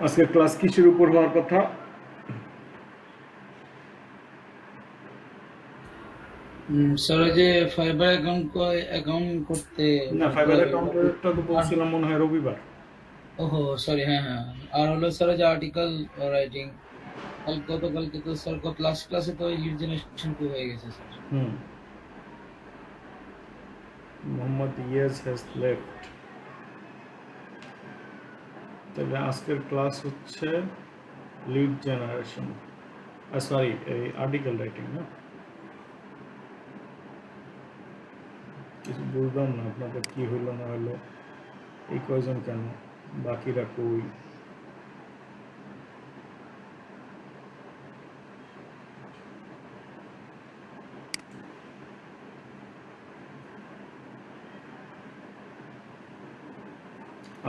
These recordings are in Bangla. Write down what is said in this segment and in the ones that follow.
আজকের ক্লাস কিসের উপর হওয়ার কথা? স্যার ওই যে ফাইবার অ্যাকাউন্ট করতে না, ফাইবার অ্যাকাউন্টেরটা তো আর বলছিলাম মনে হয় রবিবার। ওহো সরি, হ্যাঁ হ্যাঁ। আর হলো স্যার ওই যে আর্টিকেল রাইটিং, গতকালকে তো স্যার লাস্ট ক্লাসে তো লিড জেনারেশন টু হয়ে গেছে sir. Hmm, Mohammad Iyaz has left. তাহলে আজকের ক্লাস হচ্ছে লিড জেনারেশন, সরি এই আর্টিকেল রাইটিং। না, কিছু বুঝলাম না আপনাদের কি হইলো না হলো, এই কয়জন কেন, বাকিরা কই?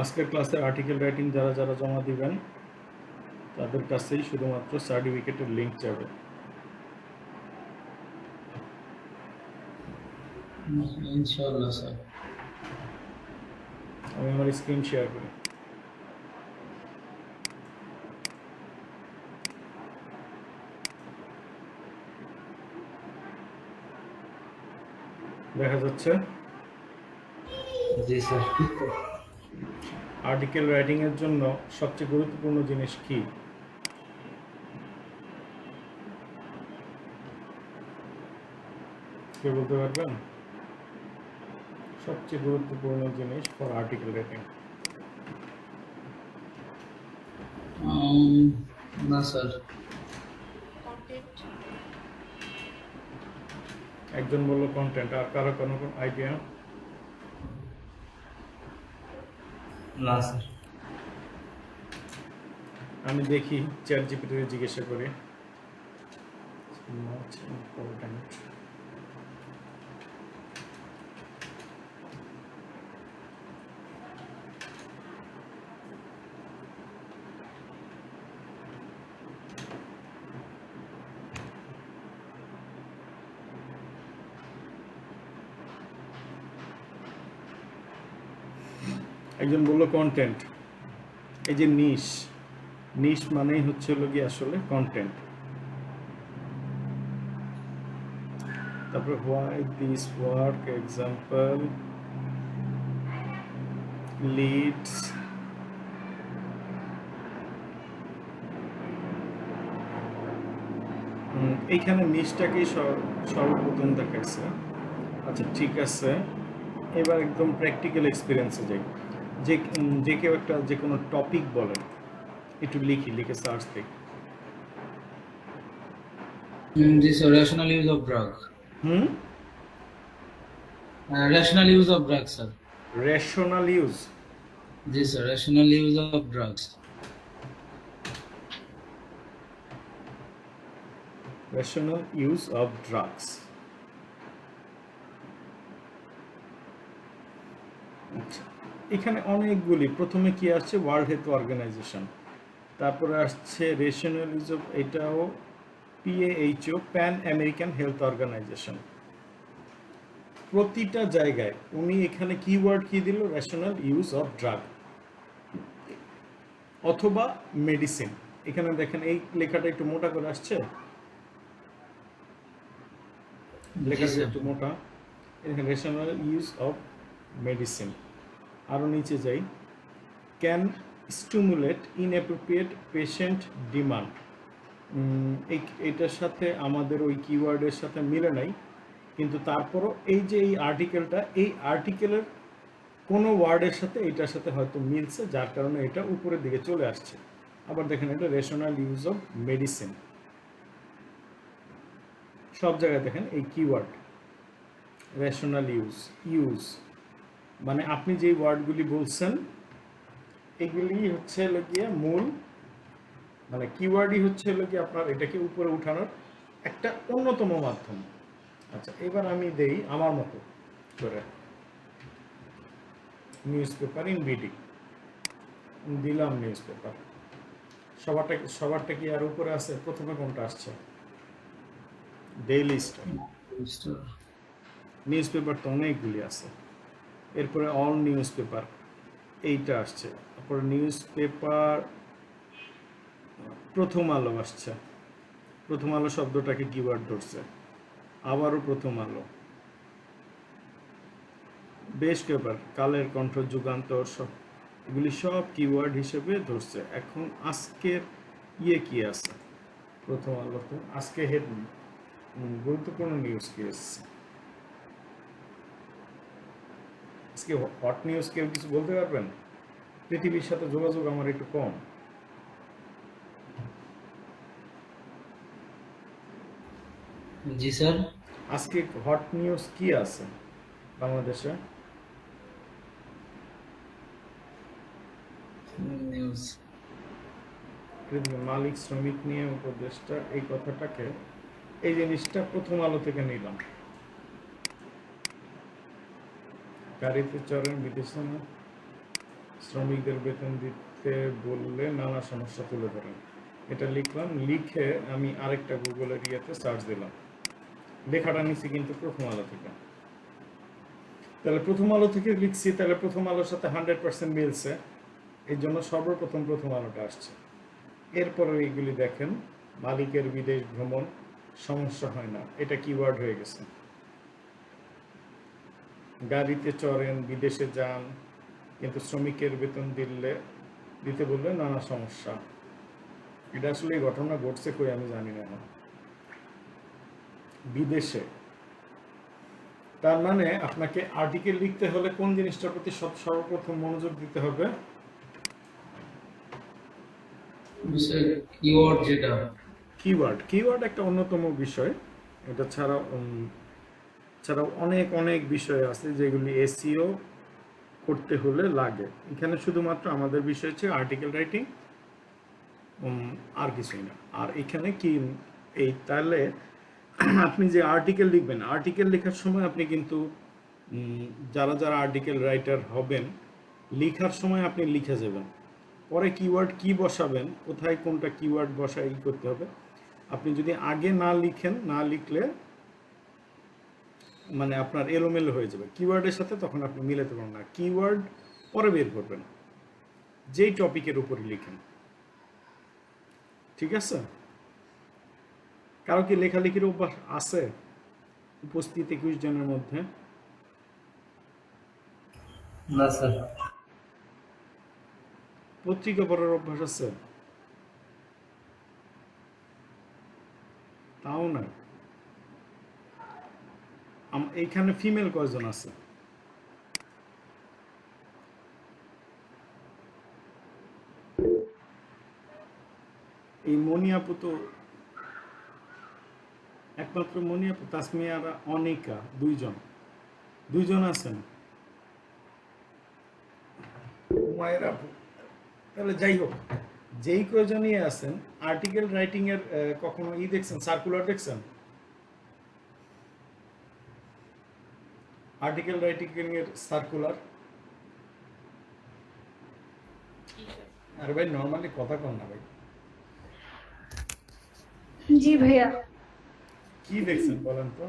আজকের ক্লাসে আর্টিকেল রাইটিং যারা যারা জমা দিবেন তাদের কাছেই শুধুমাত্র সার্টিফিকেটের লিঙ্ক যাবে। ইনশাআল্লাহ স্যার। আমি আমার স্ক্রিন শেয়ার করি। দেখা যাচ্ছে জি স্যার। আর্টিকেল রাইটিং এর জন্য সবচেয়ে গুরুত্বপূর্ণ জিনিস কি? কে বলতে পারবেন? সবচেয়ে গুরুত্বপূর্ণ জিনিস ফর আর্টিকেল রাইটিং। না স্যার। একজন বললো কন্টেন্ট, আর কারো কোনো আইডিয়া? না স্যার। আমি দেখি চ্যাট জিপিটিতে জিজ্ঞাসা করি। Not important. একজন বললো কন্টেন্ট। এই যে নিশ, নিশ মানেই হচ্ছে হলো কি আসলে কন্টেন্ট। তারপরে why this work, example, leads. এইখানে নিশটাকেই সর্বপ্রথম দেখাইছে। আচ্ছা ঠিক আছে, এবার একদম প্র্যাকটিক্যাল এক্সপিরিয়েন্সে যাই। যে কেউ একটা যে কোনো টপিক বলেন, একটু লিখে সার্চ দিই। জি sir, rational use of drug. Hmm, rational use of drug sir. Rational use. জি sir, rational use of drugs. Rational use of drugs. আচ্ছা, এখানে অনেকগুলি, প্রথমে কি আসছে ওয়ার্ল্ড হেলথ অর্গানাইজেশন, তারপরে আসছে রেশনাল ইউজ অফ, এটাও PAHO, Pan American Health Organization. প্রতিটা জায়গায় উনি এখানে কিওয়ার্ড কি দিল? রেশনাল ইউজ অফ ড্রাগ অথবা মেডিসিন। এখানে দেখেন এই লেখাটা একটু মোটা করে আসছে, জি লেখাটা স্যার। একটু মোটা। এখানে রেশনাল ইউজ অফ মেডিসিন। আরও নিচে যাই, can stimulate inappropriate patient demand. এইটার সাথে আমাদের ওই কিওয়ার্ডের সাথে মিলে নাই, কিন্তু তারপরও এই যে এই আর্টিকেলটা, এই আর্টিকেলের কোনো ওয়ার্ডের সাথে এইটার সাথে হয়তো মিলছে, যার কারণে এটা উপরের দিকে চলে আসছে। আবার দেখেন এটা রেশনাল ইউজ অফ মেডিসিন, সব জায়গায় দেখেন এই কিওয়ার্ড রেশনাল ইউজ মানে আপনি যেই ওয়ার্ডগুলি বলছেন এগুলি হচ্ছে গিয়ে মূল, মানে কিওয়ার্ডই হচ্ছে গিয়ে আপনার এটাকে উপরে উঠানোর একটা অন্যতম মাধ্যম। আচ্ছা, এবার আমি দেই আমার মতো করে নিউজ পেপার ইন বিডি দিলাম। নিউজ পেপার সবারটা কি আর উপরে আছে? প্রথমে কোনটা আসছে? Daily star. নিউজ পেপার তো অনেকগুলি আছে। এরপরে অল নিউজ পেপার, এইটা আসছে। তারপরে নিউজ পেপার প্রথম আলো আসছে, প্রথম আলো শব্দটাকে কিওয়ার্ড ধরছে, আবারও প্রথম আলো, বেশ কয়েকবার কালের কণ্ঠ, যুগান্তর, সব এগুলি সব কিওয়ার্ড হিসেবে ধরছে। এখন আজকের কি আছে প্রথম আলোতে, আজকে হেড গুরুত্বপূর্ণ নিউজ কি এসছে আজকে? হট নিউজ কেউ কিছু বলতে পারবেন? পৃথিবীর সাথে যোগাযোগ আমার একটু কম। জি স্যার। আজকে হট নিউজ কি আছে বাংলাদেশে? নিউজ পৃথিবীর মালিক শ্রমিক নিয়ে উপদেষ্টা, এই কথাটাকে, এই জিনিসটা প্রথম আলো থেকে নিলাম। গাড়িতে চড়েন বিদেশে না, শ্রমিকদের বেতন দিতে বললে নানা সমস্যা তুলে ধরেন। এটা লিখলাম, লিখে আমি আরেকটা গুগলের ইয়েতে সার্চ দিলাম, লেখাটা নিচ্ছি কিন্তু প্রথম আলো থেকে। তাহলে প্রথম আলো থেকে লিখছি, তাহলে প্রথম আলোর সাথে 100% মিলছে, এই জন্য সর্বপ্রথম প্রথম আলোটা আসছে। এরপরে এইগুলি দেখেন, মালিকের বিদেশ ভ্রমণ, সমস্যা হয় না, এটা কিওয়ার্ড হয়ে গেছে। গাড়িতে চড়েন বিদেশে যান কিন্তু শ্রমিকের বেতন দিতে বললে নানা সমস্যা। এটা আসলে এই ঘটনা ঘটছে কই আমি জানি না এখন। বিদেশে, তার মানে আপনাকে আর্টিকেল লিখতে হলে কোন জিনিসটার প্রতি সর্বপ্রথম মনোযোগ দিতে হবে? স্যার কিওয়ার্ড যেটা, কিওয়ার্ড একটা অন্যতম বিষয়। এটা ছাড়াও অনেক অনেক বিষয় আছে যেগুলি এসইও করতে হলে লাগে। এখানে শুধুমাত্র আমাদের বিষয় হচ্ছে আর্টিকেল রাইটিং, আর কিছুই না। আর এখানে কি এই, তাহলে আপনি যে আর্টিকেল লিখবেন, আর্টিকেল লেখার সময় আপনি কিন্তু যারা যারা আর্টিকেল রাইটার হবেন, লেখার সময় আপনি লিখে যাবেন, পরে কিওয়ার্ড কি বসাবেন, কোথায় কোনটা কিওয়ার্ড বসাই করতে হবে। আপনি যদি আগে না লিখেন, না লিখলে মানে আপনার এলোমেলো হয়ে যাবে কিওয়ার্ডের সাথে, তখন আপনি মিলাতে পারবেন না। কিওয়ার্ড পরে বের করবেন যেই টপিকের উপরে লিখেন, ঠিক আছে? কারো কি লেখালেখির অভ্যাস আছে উপস্থিত 21 জনের মধ্যে? না স্যার। পত্রিকা পড়ার অভ্যাস আছে? তাও না। এইখানে ফিমেল কয়জন আছে? এই মনিয়াপু তো একমাত্র মনিয়াপু, তাসমিয়ারা, অনিকা, দুইজন আছেন। উমায়ের আপু। তাহলে যাই হোক, যেই কয়জনই আছেন, আর্টিকেল রাইটিং এর কখনো দেখছেন, সার্কুলার দেখছেন? আর্টিকেল রাইটিং এর সার্কুলার? আরে ভাই নর্মালি কথা কন না ভাই। জি ভাইয়া। কি দেখছেন বলেন তো?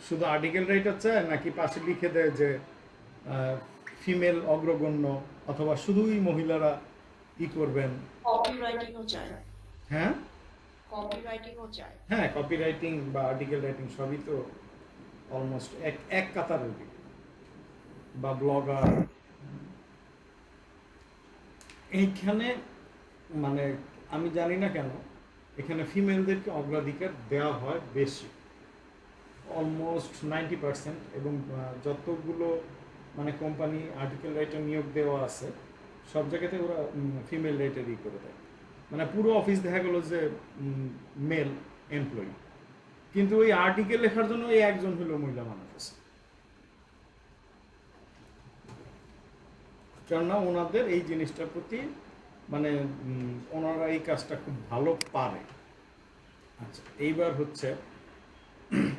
শুধু আর্টিকেল রাইটার চায় নাকি পাশে লিখে দেয় যে ফিমেল অগ্রগণ্য, অথবা শুধুই মহিলারা কি করবেন? কপিরাইটিংও চাই। হ্যাঁ, কপিরাইটিংও চাই। হ্যাঁ, কপি রাইটিং বা আর্টিকেল রাইটিং সবই তো অলমোস্ট এক কাতারের দিকে, বা ব্লগার। এইখানে মানে আমি জানি না কেন এখানে ফিমেলদেরকে অগ্রাধিকার দেওয়া হয় বেশি, অলমোস্ট 90%। এবং যতগুলো মানে কোম্পানি আর্টিকেল রাইটার নিয়োগ দেওয়া আছে, সব জায়গাতে ওরা ফিমেল রাইটারই করে দেয়। মানে পুরো অফিস দেখা গেলো যে মেল এমপ্লয়ি, কিন্তু ওই আর্টিকেল লেখার জন্য ওই একজন হলো মহিলা মানুষ আছে। কেননা ওনাদের এই জিনিসটার প্রতি মানে ওনারা এই কাজটা খুব ভালো পারে। আচ্ছা, এইবার হচ্ছে,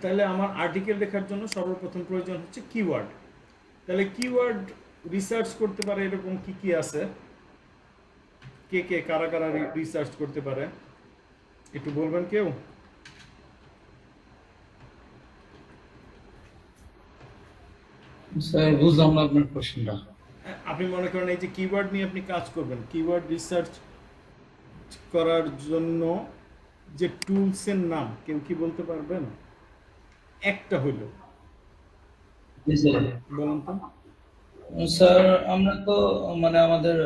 তাহলে আমার আর্টিকেল লেখার জন্য সর্বপ্রথম প্রয়োজন হচ্ছে কিওয়ার্ড। তাহলে কিওয়ার্ড রিসার্চ করতে পারে এরকম কি কি আছে? কে কারা কারা রিসার্চ করতে পারে একটু বলবেন কেউ? স্যার বুঝলাম না আপনার কোশ্চেনটা। আপনি মনে করেন এই যে কিওয়ার্ড নিয়ে আপনি কাজ করবেন, কিওয়ার্ড রিসার্চ করার জন্য যে টুলসের নাম কেউ কি বলতে পারবেন? একটা হইল, জি স্যার। বলুন তো। স্যার আমরা তো মানে আমাদের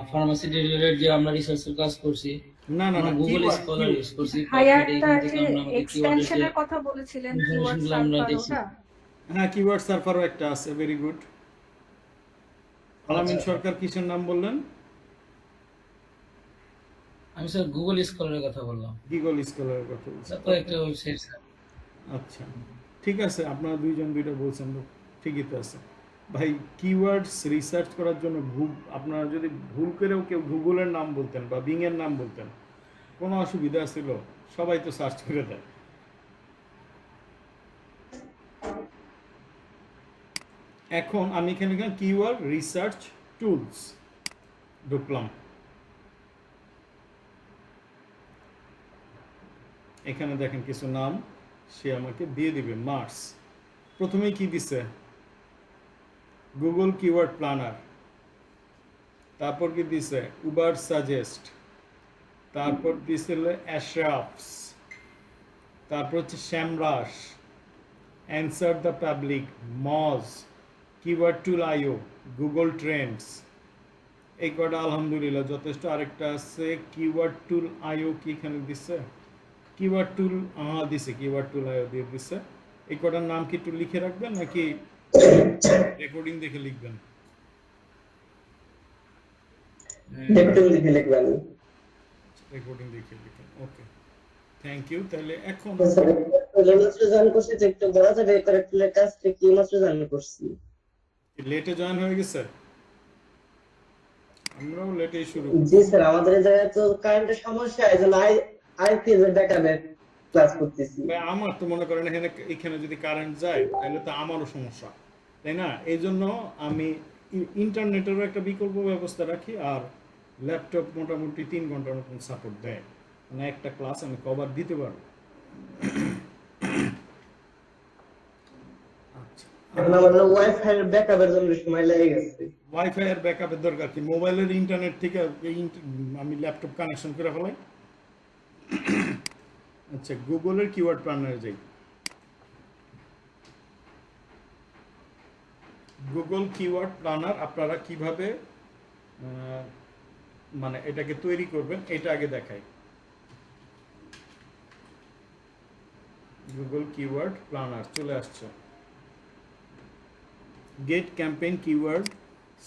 ফার্মাসি রিলেটেড যে আমরা রিসার্চের কাজ করছি, না না আমরা না, গুগল কিওয়ার্ড স্কলার ইউজ করছি। ভাইয়া PubMed একটা এখান যে থেকে আমরা আমাদের কিওয়ার্ডের যে এক্সটেনশনের কথা বলেছিলেন, কিওয়ার্ড ইনফরমেশনগুলো আমরা সার্ভার, দেখছি। ওটা? হ্যাঁ, কিওয়ার্ড সার্ভারও একটা আছে, ভেরি গুড। আচ্ছা, আলামিন সরকার কিসের নাম বললেন? আমি স্যার গুগল স্কলারের কথা বললাম। গুগল স্কলারের কথা বলছি। এটা তো একটা ওয়েবসাইট স্যার। আচ্ছা, ঠিক আছে, আপনারা দুইজন দুইটা বলছেন তো, ঠিকই তো আছে। ভাই, কিওয়ার্ডস রিসার্চ করার জন্য আপনারা যদি ভুল করেও কেউ গুগলের নাম বলতেন বা বিং এর নাম বলতেন, কোনো অসুবিধা ছিল? সবাই তো সার্চ করে দেয়। এখন আমি এখানে কিওয়ার্ড রিসার্চ টুলস ঢুকলাম। এখানে দেখেন কিছু নাম সে আমাকে দিয়ে দিবে। মার্স, প্রথমেই কি দিছে? Google keyword planner. তারপর কি দিছে? Ubersuggest. তারপর দিছিল অ্যাশরাফস। তারপর হচ্ছে SEMrush, answer the public, Moz, keyword tool IO, Google Trends. এই কটা আলহামদুলিল্লাহ যথেষ্ট। আরেকটা আছে কিওয়ার্ড টুল আইও, কি এখানে দিছে? কিওয়ার্ড টুল দিছে, কিওয়ার্ড টুল আইও দিয়ে দিছে। এই কটার নাম কি একটু লিখে রাখবেন নাকি রেকর্ডিং দেখে লিখবেন? রেকর্ডিং দেখে লিখেন, ওকে, থ্যাংক ইউ। তাহলে এখন লেটে জয়েন হয়ে গেছে, আমরাও লেটেই শুরু করি। জি স্যার, আমাদের এই জায়গায় তো কারেন্টের সমস্যা, এই জন্য আইপিএস এর ব্যাকআপে ক্লাস করতেছি। ভাই, আমার তো মনে করেন এখানে যদি কারেন্ট যায় তাহলে তো আমারও সমস্যা, তাই না? এই জন্য আমি ইন্টারনেটেরও একটা বিকল্প ব্যবস্থা রাখি, আর ল্যাপটপ মোটামুটি 3 ঘন্টার মতন সাপোর্ট দেয়, মানে একটা ক্লাস আমি কভার দিতে পারবো। আচ্ছা, এখন আমার ওয়াইফাই এর ব্যাকআপের জন্য সময় লেগে গেছে। ওয়াইফাই এর ব্যাকআপের দরকার কি? মোবাইলের ইন্টারনেট থেকে আমি ল্যাপটপ কানেকশন করে ফেলাই। আচ্ছা, গুগলের কিওয়ার্ড প্ল্যানারে যাই। গুগল কিওয়ার্ড প্ল্যানার আপনারা কিভাবে মানে এটাকে তৈরি করবেন এটা আগে দেখাই। গুগল কিওয়ার্ড প্ল্যানার চলে আসছে। Get campaign keyword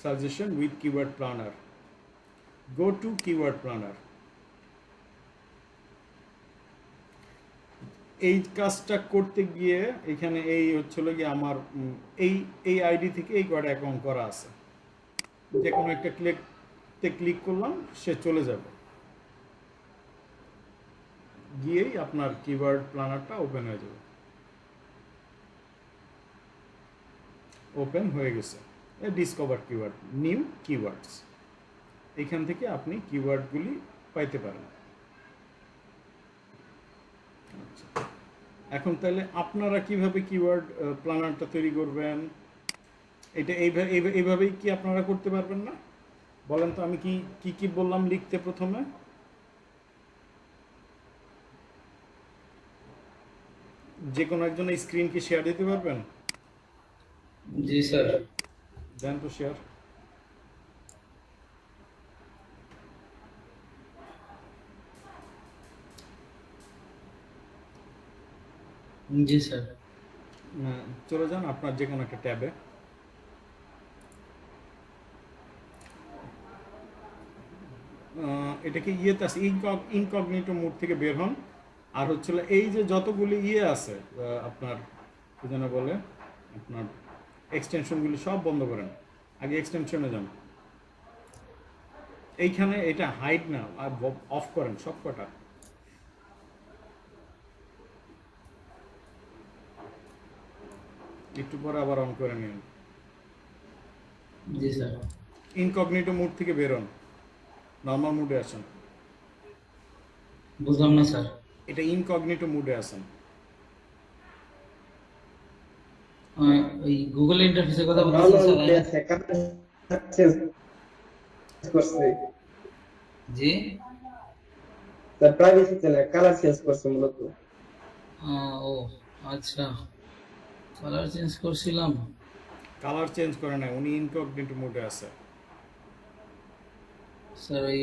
suggestion with keyword planner, go to keyword planner. এই কাজটা করতে গিয়ে এখানে এই হচ্ছিল গিয়ে আমার এই আইডি থেকে এই কয়টা অ্যাকাউন্ট করা আছে, যে কোনো একটা ক্লিক করলাম, সে চলে যাবে, গিয়েই আপনার কিওয়ার্ড প্ল্যানারটা ওপেন হয়ে যাবে। ওপেন হয়ে গেছে। ডিসকভার কিওয়ার্ড, নিউ কিওয়ার্ডস, এখান থেকে আপনি কিওয়ার্ডগুলি পাইতে পারেন। আচ্ছা, এখন তাহলে আপনারা কিভাবে কিওয়ার্ড প্ল্যানারটা তৈরি করবেন? এটা এইভাবেই কি আপনারা করতে পারবেন না? বলেন তো, আমি কি কি বললাম লিখতে প্রথমে? যে কোনো একজন স্ক্রিন কি শেয়ার দিতে পারবেন? জি স্যার। দেন তো শেয়ার। জি স্যার। চলে যান আপনার যে কোনো একটা ট্যাবে। এটাকে ইয়েতে আছে, ইনকগনিটো মোড থেকে বের হন। আর হচ্ছিল এই যে যতগুলি ইয়ে আছে আপনার কি যেন বলে, আপনার এক্সটেনশনগুলি সব বন্ধ করেন। আগে এক্সটেনশনে যান। এইখানে এটা হাইড না, আর অফ করেন সব কটা। একটু পরে আবার অন করে নিন। জি স্যার। ইনকগনিটো মোড থেকে বেরোন, নর্মাল মোডে আসেন। বুঝলাম না স্যার। এটা ইনকগনিটো মোডে আসেন। ওই গুগল ইন্টারফেসের কথা বলতেছেন নর্মাল স্যার? আছে কালার চেঞ্জ করছে জি। তার প্রাইভেসি তে কালার চেঞ্জ করছে মূলত ও আচ্ছা, কালার চেঞ্জ করছিলাম। কালার চেঞ্জ করে না, উনি ইনকগনিটো মোডে আছে। স্যার ওই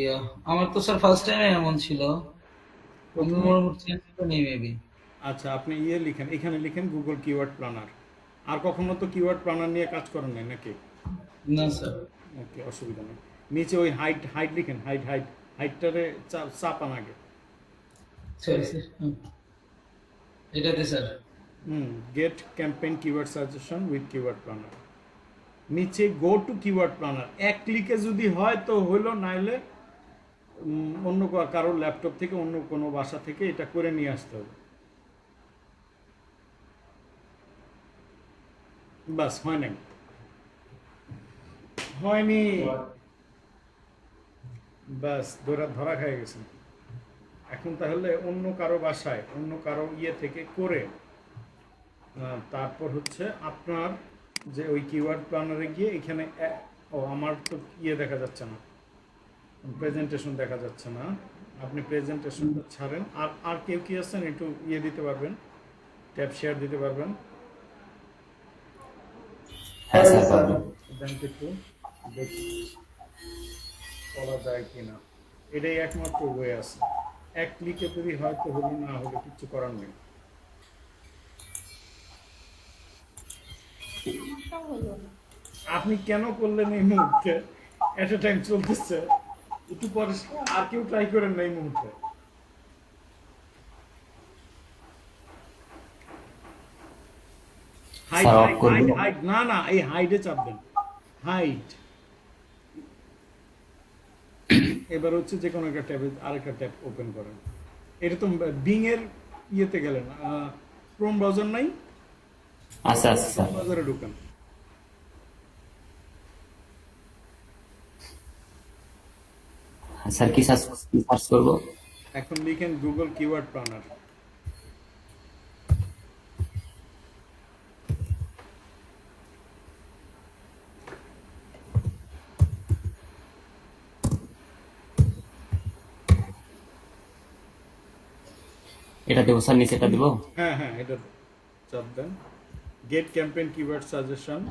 আমার তো স্যার ফার্স্ট টাইম এমন ছিল, আমি মোটামুটি চেঞ্জ করে নিই মেবি। আচ্ছা, আপনি লিখেন, এখানে লিখেন গুগল কিওয়ার্ড প্ল্যানার। আর কখনো তো কিওয়ার্ড প্ল্যানার নিয়ে কাজ করেন নাই নাকি? না স্যার। ওকে, অসুবিধা নেই। নিচে ওই হাইট লিখেন, হাইটটারে চাপান আগে। সরি স্যার, এটাতে sir. Get campaign keyword suggestion with keyword planner. নিচে গো টু কিওয়ার্ড প্ল্যানার, এক ক্লিকে যদি হয় তো হলো, নাইলে অন্য কারোর ল্যাপটপ থেকে অন্য কোনো বাসা থেকে এটা করে নিয়ে আসতে হবে। বাস, হয় নাই, হয়নি, বাস ধরা খেয়ে গেছেন। এখন তাহলে অন্য কারো বাসায় অন্য কারো থেকে করে তারপর হচ্ছে আপনার যে ওই কিওয়ার্ড প্ল্যানারে গিয়ে এখানে আমার তো দেখা যাচ্ছে না, প্রেজেন্টেশন দেখা যাচ্ছে না। আপনি প্রেজেন্টেশনটা ছাড়েন। আর কেউ কি আছেন একটু দিতে পারবেন, ট্যাব শেয়ার দিতে পারবেন? হ্যাঁ স্যার পারবো। দেন একটু দেখি করা যায় কিনা। এটাই একমাত্র ওয়ে আছে। এক ক্লিকে যদি হয়তো হলো, না হলে কিছু করার নেই। আপনি কেন করলেন এই মুহূর্তে? এট এ টাইম চলতেছে, একটু পরে আর কেউ ট্রাই করেন না এই মুহূর্তে। স্যার অফ করবো? হাইট না, এই হাইডে চাপবেন, হাইট। এবার হচ্ছে যে কোনো একটা ট্যাবে আরেকটা ট্যাব ওপেন করেন। এটা তো বিং এর ইয়েতে গেলেন, ক্রোম ব্রাউজার নাই? আচ্ছা আচ্ছা স্যার। ব্রাউজারে ঢুকেন। স্যার কি সার্চ করবো? এখন লিখেন গুগল কিওয়ার্ড প্ল্যানার। এটা দেবো স্যার, নিচে এটা দেবো? হ্যাঁ, এটা চাপ দেন। Get campaign keyword suggestion.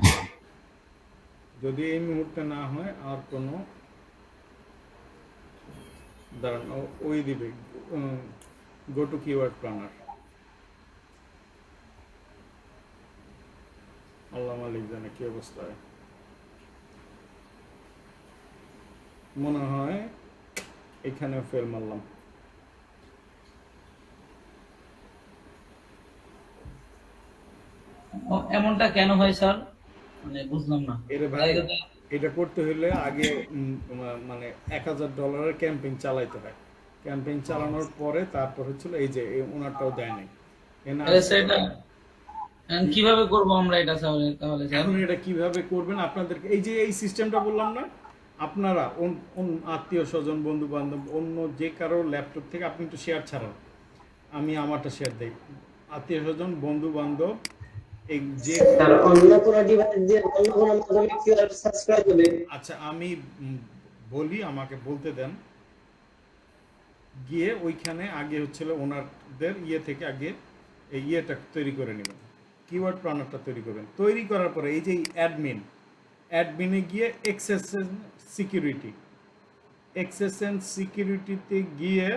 যদি এই মুহূর্তে না হয় আর কোনো দাঁড়ান, ওই দিবে গো টু কিওয়ার্ড প্ল্যানার। আল্লাহ মালিক জানে কি অবস্থা হয়। মনে হয় এখানেও ফেল মারলাম। এমনটা কেন হয় স্যার, মানে বুঝলাম না। এটা করতে হলে আগে মানে $1000 ক্যাম্পেইন চালাইতে হয়। ক্যাম্পেইন চালানোর পরে তারপর হচ্ছিল এই যে ওনারটাও দেয় নাই। কিভাবে করবো আমরা এটা তাহলে স্যার? এখন এটা কিভাবে করবেন আপনাদেরকে, এই যে এই সিস্টেমটা বললাম না, আপনারা আত্মীয় স্বজন বন্ধু বান্ধব অন্য যে কারো ল্যাপটপ থেকে আপনি একটু শেয়ার ছাড়ান, আমি আমারটা শেয়ার দিই। আত্মীয় স্বজন বন্ধু বান্ধব এই যে অন্য কোনো ডিভাইস দিয়ে অন্য কোনো মাধ্যমে কিভাবে সাবস্ক্রাইব করবে? আচ্ছা, আমি বলি, আমাকে বলতে দেন। গিয়ে ওইখানে আগে হচ্ছিল ওনারদের থেকে আগে এই তৈরি করে নেবেন, কিওয়ার্ড প্ল্যানারটা তৈরি করবেন। তৈরি করার পরে এই যে অ্যাডমিনে গিয়ে অ্যাক্সেস সিকিউরিটিতে গিয়ে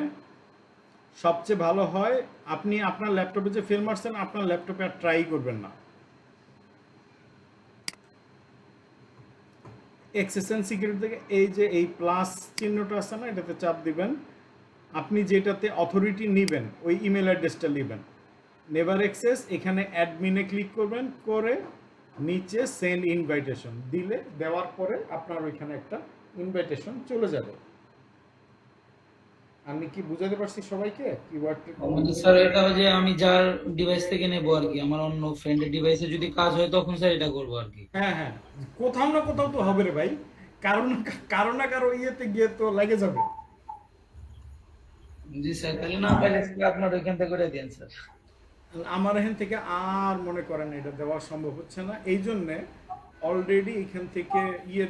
সবচেয়ে ভালো হয় আপনি আপনার ল্যাপটপে যে ফেল মারছেন আপনার ল্যাপটপে আর ট্রাই করবেন না। অ্যাক্সেস এন্ড সিকিউরিটি থেকে এই যে এই প্লাস চিহ্নটা আছে না, এটাতে চাপ দিবেন। আপনি যেটাতে অথরিটি নেবেন ওই ইমেল অ্যাড্রেসটা নেবেন, নেভার অ্যাক্সেস। এখানে অ্যাডমিনে ক্লিক করবেন, করে নিচে সেন্ড ইনভাইটেশন দিলে, দেওয়ার পরে আপনার ওইখানে একটা ইনভাইটেশন চলে যাবে। আমি কি বুঝাতে পারছি সবাইকে? মানে স্যার এটা যে আমি যার ডিভাইস থেকে নেব আর কি, আমার অন্য ফ্রেন্ডের ডিভাইসে যদি কাজ হয় তখন স্যার এটা করব আর কি। হ্যাঁ, কোথাও না কোথাও তো হবে রে ভাই, কারো না কারো ইয়েতে গিয়ে তো লাগে যাবে। জি স্যার, তাহলে না পাইলে আপনার ওইখান থেকে করে দেন স্যার। আমার এখান থেকে আর মনে করেন এটা দেওয়া সম্ভব হচ্ছে না, এই জন্যে অলরেডি এখান থেকে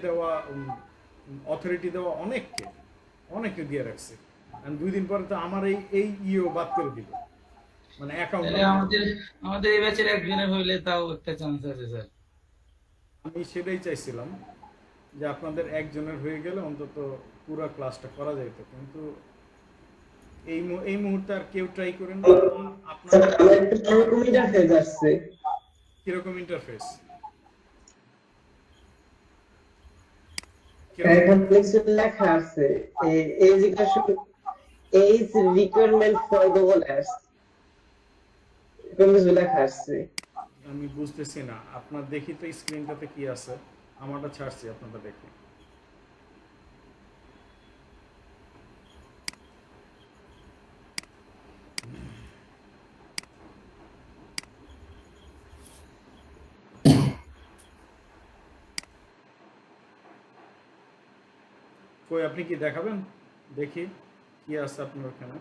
দেওয়া অথরিটি দেওয়া অনেককে দিয়ে রাখছে। আর 2 দিন পরে তো আমার এই ইও বাদ করে দিল, মানে অ্যাকাউন্ট। তাহলে আমাদের এই ব্যাচের একজনের হইলে তাও একটা চান্স আছে স্যার। আমি সেটাই চাইছিলাম যে আপনাদের একজনের হয়ে গেলে অন্তত পুরো ক্লাসটা করা যেত, কিন্তু এই মুহূর্তে আর কেউ ট্রাই করেন না। আপনার স্যার আমার একটা এরকম ইন্টারফেস আসছে। কিরকম ইন্টারফেস? এখানে কিছু লেখা আছে, education age requirement for Google ads, এরকম কিছু লেখা আসছে। আমি বুঝতেছি না, আপনার দেখি তো স্ক্রিনটাতে কি আছে। আমারটা ছাড়ছি, আপনারটা দেখি। কই, আপনি কি দেখাবেন? দেখি কি আছে আপনার ওখানে।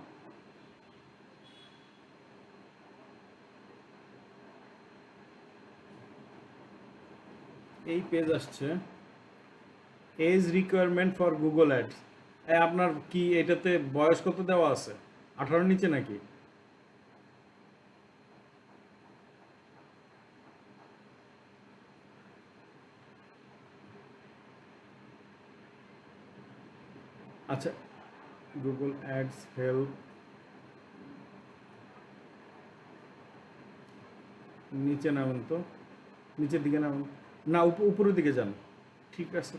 এই পেজ আসছে, as requirement for Google Ads. আপনার কি এটাতে বয়স কত দেওয়া আছে? 18 নিচে নাকি? আচ্ছা, গুগল অ্যাডস হেল্প, নিচে নামেন তো, নিচের দিকে নামেন না, উপরের দিকে যান। ঠিক আছে,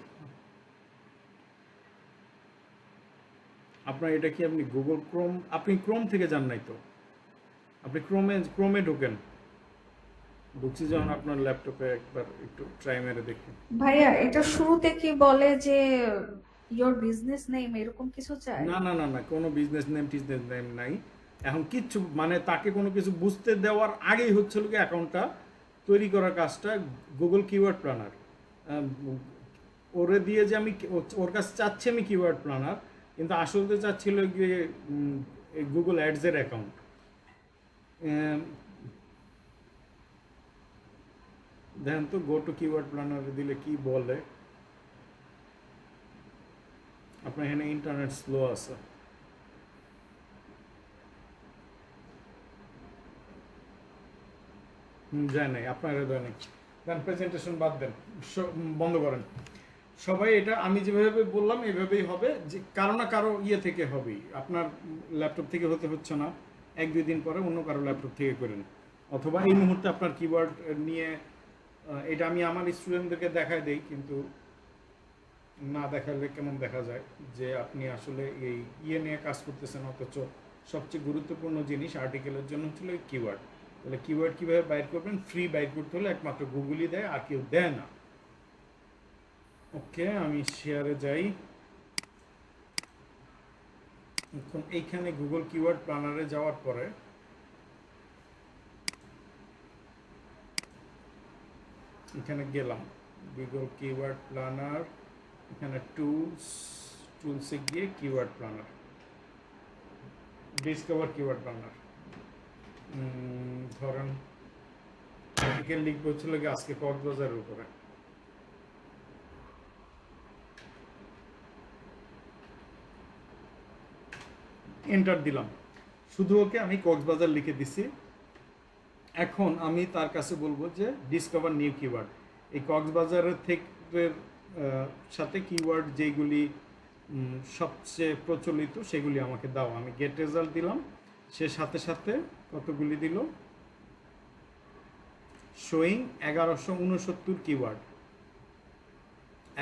আপনার এটা কি আপনি গুগল ক্রোম, আপনি ক্রোম থেকে যান নাই তো? আপনি ক্রোমে ঢোকেন। ঢুকছি যখন আপনার ল্যাপটপে, একবার একটু ট্রাই মেরে দেখুন। ভাইয়া এটা শুরুতে কি বলে যে ইয়োর বিজনেস নেম এরকম কিছু চায়? না না না না, কোনো বিজনেস নেম নাই। এখন কিচ্ছু, মানে তাকে কোনো কিছু বুঝতে দেওয়ার আগেই হচ্ছিল কি অ্যাকাউন্টটা তৈরি করার কাজটা গুগল কিওয়ার্ড প্ল্যানার ওরে দিয়ে, যে আমি ওর কাছে চাচ্ছি আমি কিওয়ার্ড প্ল্যানার, কিন্তু আসলে চাচ্ছিল গিয়ে গুগল অ্যাডসের অ্যাকাউন্ট। দেখেন তো, গো টু কিওয়ার্ড প্ল্যানারে দিলে কি বলে। আপনার এখানে ইন্টারনেট স্লো আছে। যায় নাই, আপনার যায় নাই। দেন প্রেজেন্টেশন বাদ দেন, বন্ধ করেন সবাই। এটা আমি যেভাবে বললাম এভাবেই হবে, যে কারো না কারো থেকে হবেই। আপনার ল্যাপটপ থেকে হতে হচ্ছে না, 1-2 দিন পরে অন্য কারো ল্যাপটপ থেকে করেন, অথবা এই মুহূর্তে আপনার কিবোর্ড নিয়ে। এটা আমি আমার স্টুডেন্টদেরকে দেখাই দেই, কিন্তু না দেখালে কেমন দেখা যায় যে আপনি আসলে এই নিয়ে কাজ করতেছেন, অথচ সবচেয়ে গুরুত্বপূর্ণ জিনিস আর্টিকেলের জন্য হচ্ছিল এই কিওয়ার্ড। তাহলে কিওয়ার্ড কীভাবে বাইর করবেন? ফ্রি বাইর করতে হলে একমাত্র গুগলই দেয়, আর কেউ দেয় না। ওকে, আমি শেয়ারে যাই। এখন এইখানে গুগল কিওয়ার্ড প্ল্যানারে যাওয়ার পরে এখানে গেলাম, গুগল কিওয়ার্ড প্ল্যানার, এখানে টুলসে গিয়ে keyword planner, discover keyword planner. ধরেন আর্টিকেল লিখবো হচ্ছিল কি আজকে কক্সবাজারের উপরে। এন্টার দিলাম, শুধু ওকে আমি কক্সবাজার লিখে দিছি। এখন আমি তার কাছে বলবো যে ডিসকভার নিউ কিওয়ার্ড, এই কক্সবাজারের থেকে সাথে কিওয়ার্ড যেগুলি সবচেয়ে প্রচলিত সেগুলি আমাকে দাও। আমি গেট রেজাল্ট দিলাম, সে সাথে সাথে কতগুলি দিল, শোয়িং 1169 কিওয়ার্ড,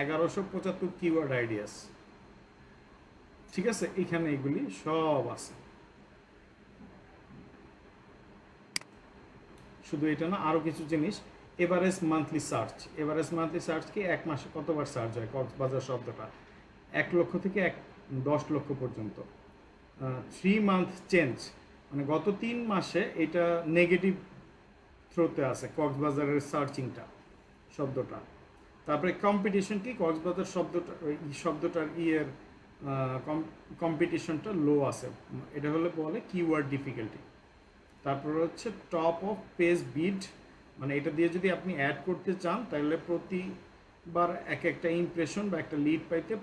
1175 কিওয়ার্ড আইডিয়াস। ঠিক আছে, এখানে এগুলি সব আছে। শুধু এটা না, আরও কিছু জিনিস। এভারেজ মান্থলি সার্চ কি এক মাসে কতবার সার্চ হয় কক্সবাজার শব্দটা? 1 লক্ষ থেকে 10 লক্ষ পর্যন্ত। 3 মান্থ চেঞ্জ, মানে গত 3 মাসে এটা নেগেটিভ থ্রোতে আছে কক্সবাজারের সার্চিংটা, শব্দটা। তারপরে কম্পিটিশন কি, কক্সবাজার শব্দটার কম্পিটিশনটা লো আছে, এটা হলে বলে কিওয়ার্ড ডিফিকাল্টি। তারপরে হচ্ছে টপ অফ পেজ বিড, মানে এটা দিয়ে যদি আপনি অ্যাড করতে চান তাহলে প্রতিবার একটা ইমপ্রেশন বা একটা লিড পাইতে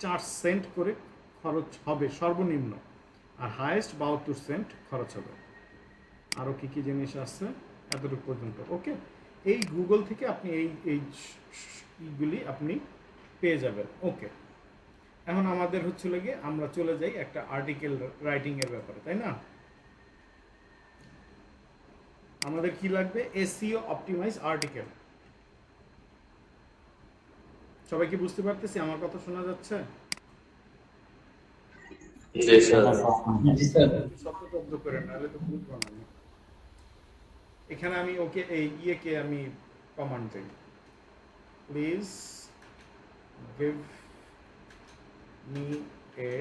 4 সেন্ট করে খরচ হবে সর্বনিম্ন, আর হায়েস্ট 72 সেন্ট খরচ হবে। আরও কী কী জিনিস আছে এতটুকু পর্যন্ত। ওকে, এই গুগল থেকে আপনি এইগুলি আপনি পেয়ে যাবেন। ওকে, এখন আমাদের হচ্ছে গিয়ে আমরা চলে যাই একটা আর্টিকেল রাইটিংয়ের ব্যাপারে, তাই না? আমাদের কি লাগবে? SEO optimize article. সবাই কি বুঝতে পারতেছি? আমার কথা শোনা যাচ্ছে? জি স্যার। জি স্যার। শব্দ করে নাহলে তো বুঝবো না আমি। এখানে আমি ওকে এই ইয়েকে আমি কমান্ড দিই, প্লিজ গিভ মি এ,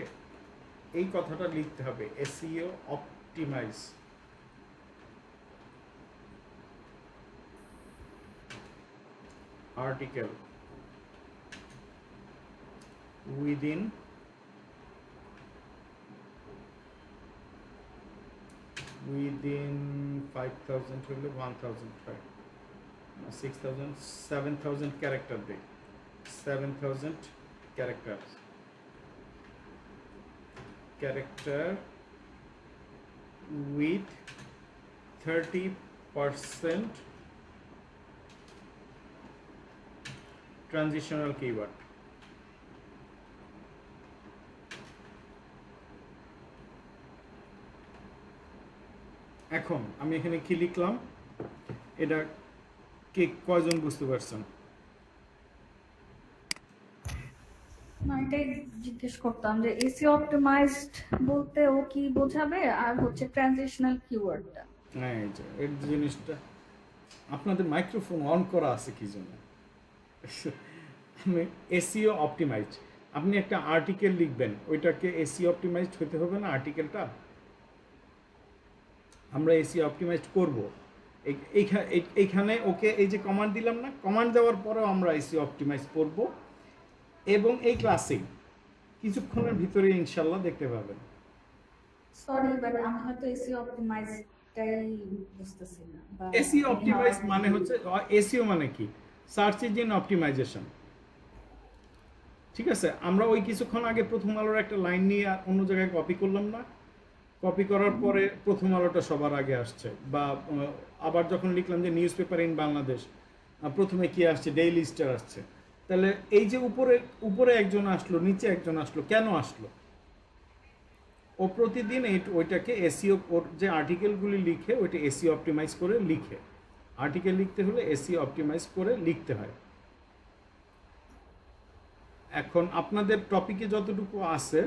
এই কথাটা লিখতে হবে, এসইও অপটিমাইজ article within 5,000 হলে 1,000 6,000 7,000 ক্যারেক্টার দেই, 7,000 ক্যারেক্টার with 30% ট্রানজিশনাল কিওয়ার্ড। এখন আমি এখানে কি লিখলাম, এটা কে কয়জন বুঝতে পারছেন? না, এটাই জিজ্ঞেস করতাম যে এসি অপটিমাইজড বলতে ও কি বোঝাবে, আর হচ্ছে ট্রানজিশনাল কিওয়ার্ডটা। হ্যাঁ, এই জিনিসটা আপনাদের মাইক্রোফোন অন করা আছে কি জন্য? এসইও অপটিমাইজড, আপনি একটা আর্টিকেল লিখবেন, ওইটাকে এসইও অপটিমাইজড হতে হবে না আর্টিকেলটা? আমরা এসইও অপটিমাইজড করব, এইখানে ওকে এই যে কমান্ড দিলাম না, কমান্ড দেওয়ার পরেও আমরা এসইও অপটিমাইজ করব, এবং এই ক্লাসে কিছুক্ষণের ভিতরে ইনশাল্লাহ দেখতে পাবেন। সরি, বাট আমি হয়তো এসি অপটিমাইজটাই বুঝতেছি না। এসইও অপটিমাইজ মানে হচ্ছে, এসইও মানে কি? Search engine optimization. ঠিক আছে, আমরা ওই কিছুক্ষণ আগে প্রথম আলোর একটা লাইন নিয়ে অন্য জায়গায় কপি করলাম না? কপি করার পরে প্রথম আলোটা সবার আগে আসছে, বা আবার যখন লিখলাম যে নিউজ পেপার ইন বাংলাদেশ, প্রথমে কি আসছে? ডেইলি স্টার আসছে। তাহলে এই যে উপরে একজন আসলো, নিচে একজন আসলো, কেন আসলো? ও প্রতিদিন ওইটাকে এসইও, ওর যে আর্টিকেলগুলি লিখে ওইটা এসইও অপটিমাইজ করে লিখে। আর্টিকেল লিখতে হলে এসইও অপটিমাইজ করে লিখতে হয়। এখন আপনাদের টপিকে যতটুকু আছে,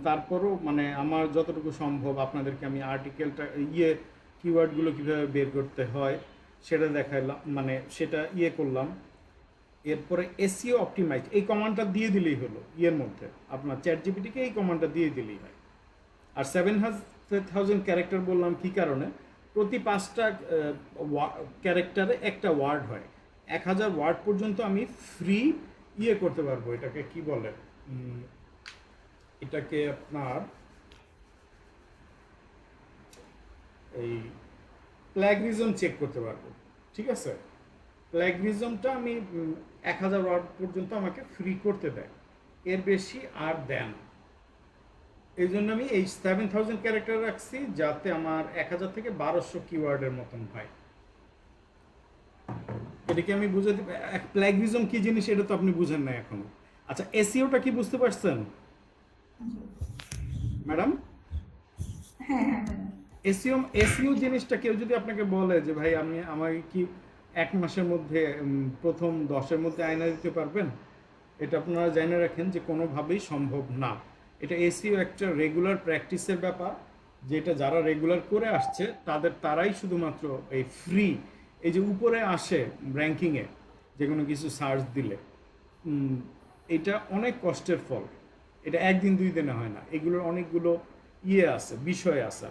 তারপরও মানে আমার যতটুকু সম্ভব আপনাদেরকে আমি আর্টিকেলটা কিওয়ার্ডগুলো কীভাবে বের করতে হয় সেটা দেখাইলাম, মানে সেটা করলাম। এরপরে এসইও অপটিমাইজ এই কমান্ডটা দিয়ে দিলেই হলো, মধ্যে আপনার চ্যাট জিপিটিকে এই কমান্ডটা দিয়ে দিলেই হয়। আর 7,000 ক্যারেক্টার বললাম কি কারণে? প্রতি 5টা ক্যারেক্টারে একটা ওয়ার্ড হয়, 1,000 ওয়ার্ড পর্যন্ত আমি ফ্রি করতে পারবো। এটাকে কি বলে? এটাকে আপনার এই প্ল্যাগরিজম চেক করতে পারবো। ঠিক আছে, প্ল্যাগরিজমটা আমি 1,000 ওয়ার্ড পর্যন্ত আমাকে ফ্রি করতে দেয়, এর বেশি আর দেন। এই জন্য আমি এই 7,000 ক্যারেক্টার রাখছি, যাতে আমার 1,000 থেকে 1200 কিওয়ার্ডের মতন হয়। এটাকে আমি বুঝাতে, প্ল্যাগরিজম কি জিনিস এটা তো আপনি বুঝেন না এখনো। আচ্ছা, এসইওটা কি বুঝতে পারছেন ম্যাডাম? হ্যাঁ, এসইও জিনিসটা কেউ যদি আপনাকে বলে যে ভাই আমাকে কি 1 মাসের মধ্যে প্রথম 10-এর মধ্যে আয়না দিতে পারবেন, এটা আপনারা জেনে রাখেন যে কোনোভাবেই সম্ভব না। এটা এসইও একটা রেগুলার প্র্যাকটিসের ব্যাপার, যেটা যারা রেগুলার করে আসছে তারাই শুধুমাত্র এই ফ্রি, এই যে উপরে আসে র্যাঙ্কিংয়ে যে কোনো কিছু সার্চ দিলে, এটা অনেক কষ্টের ফল। এটা একদিন 2 দিনে হয় না, এগুলোর অনেকগুলো আছে, বিষয় আছে,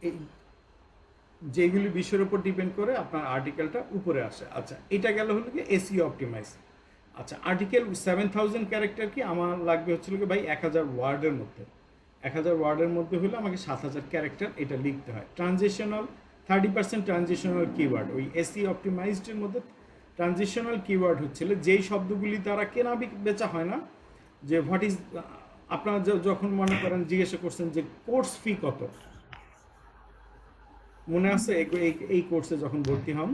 এই যেগুলি বিষয়ের উপর ডিপেন্ড করে আপনার আর্টিকেলটা উপরে আসে। আচ্ছা, এটা গেল হলো কি এসইও অপটিমাইজ। আচ্ছা, আর্টিকেল 7,000 ক্যারেক্টার কি আমার লাগবে হচ্ছিল কি ভাই 1,000 ওয়ার্ডের মধ্যে। 1000 ওয়ার্ডের মধ্যে হলে আমাকে 7000 ক্যারেক্টার এটা লিখতে হয়। ট্রানজিশনাল 30% ট্রানজিশনাল কিওয়ার্ড, ওই এসি অপটিমাইজডের মধ্যে ট্রানজিশনাল কিওয়ার্ড হচ্ছিল যেই শব্দগুলি দ্বারা কেনা বেচা হয় না, যে হোয়াট ইজ, আপনারা যখন মনে করেন জিজ্ঞাসা করছেন যে কোর্স ফি কত, মনে আছে এই কোর্সে যখন ভর্তি হন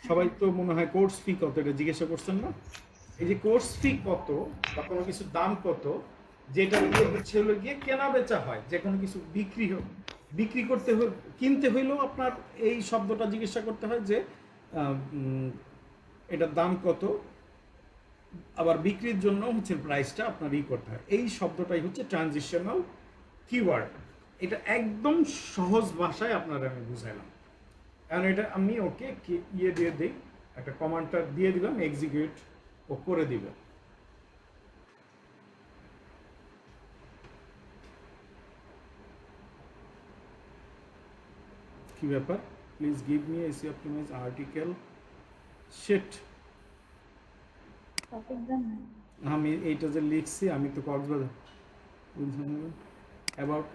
সবাই তো মনে হয় কোর্স ফি কত এটা জিজ্ঞাসা করছেন না? এই যে কোর্স ফি কত বা কোনো কিছু দাম কত, যেটা হচ্ছে হলো গিয়ে কেনা বেচা হয়, যে কোনো কিছু বিক্রি করতে কিনতে হইলেও আপনার এই শব্দটা জিজ্ঞাসা করতে হয় যে এটার দাম কত, আবার বিক্রির জন্য হচ্ছে প্রাইসটা আপনার করতে হয়। এই শব্দটাই হচ্ছে ট্রানজিশনাল কিওয়ার্ড। এটা একদম সহজ ভাষায় আপনারা আমি বুঝাইলাম। কারণ এটা আমি ওকে দিয়ে দিই, একটা কমান্ডটা দিয়ে দিলাম, এক্সিকিউট ও করে দিবে। কি ব্যাপার, please give me SEO optimize article sheet. Topic দেন না। আমি এইটা যে লিখছি, আমি তো কক্সবাজার অ্যাবাউট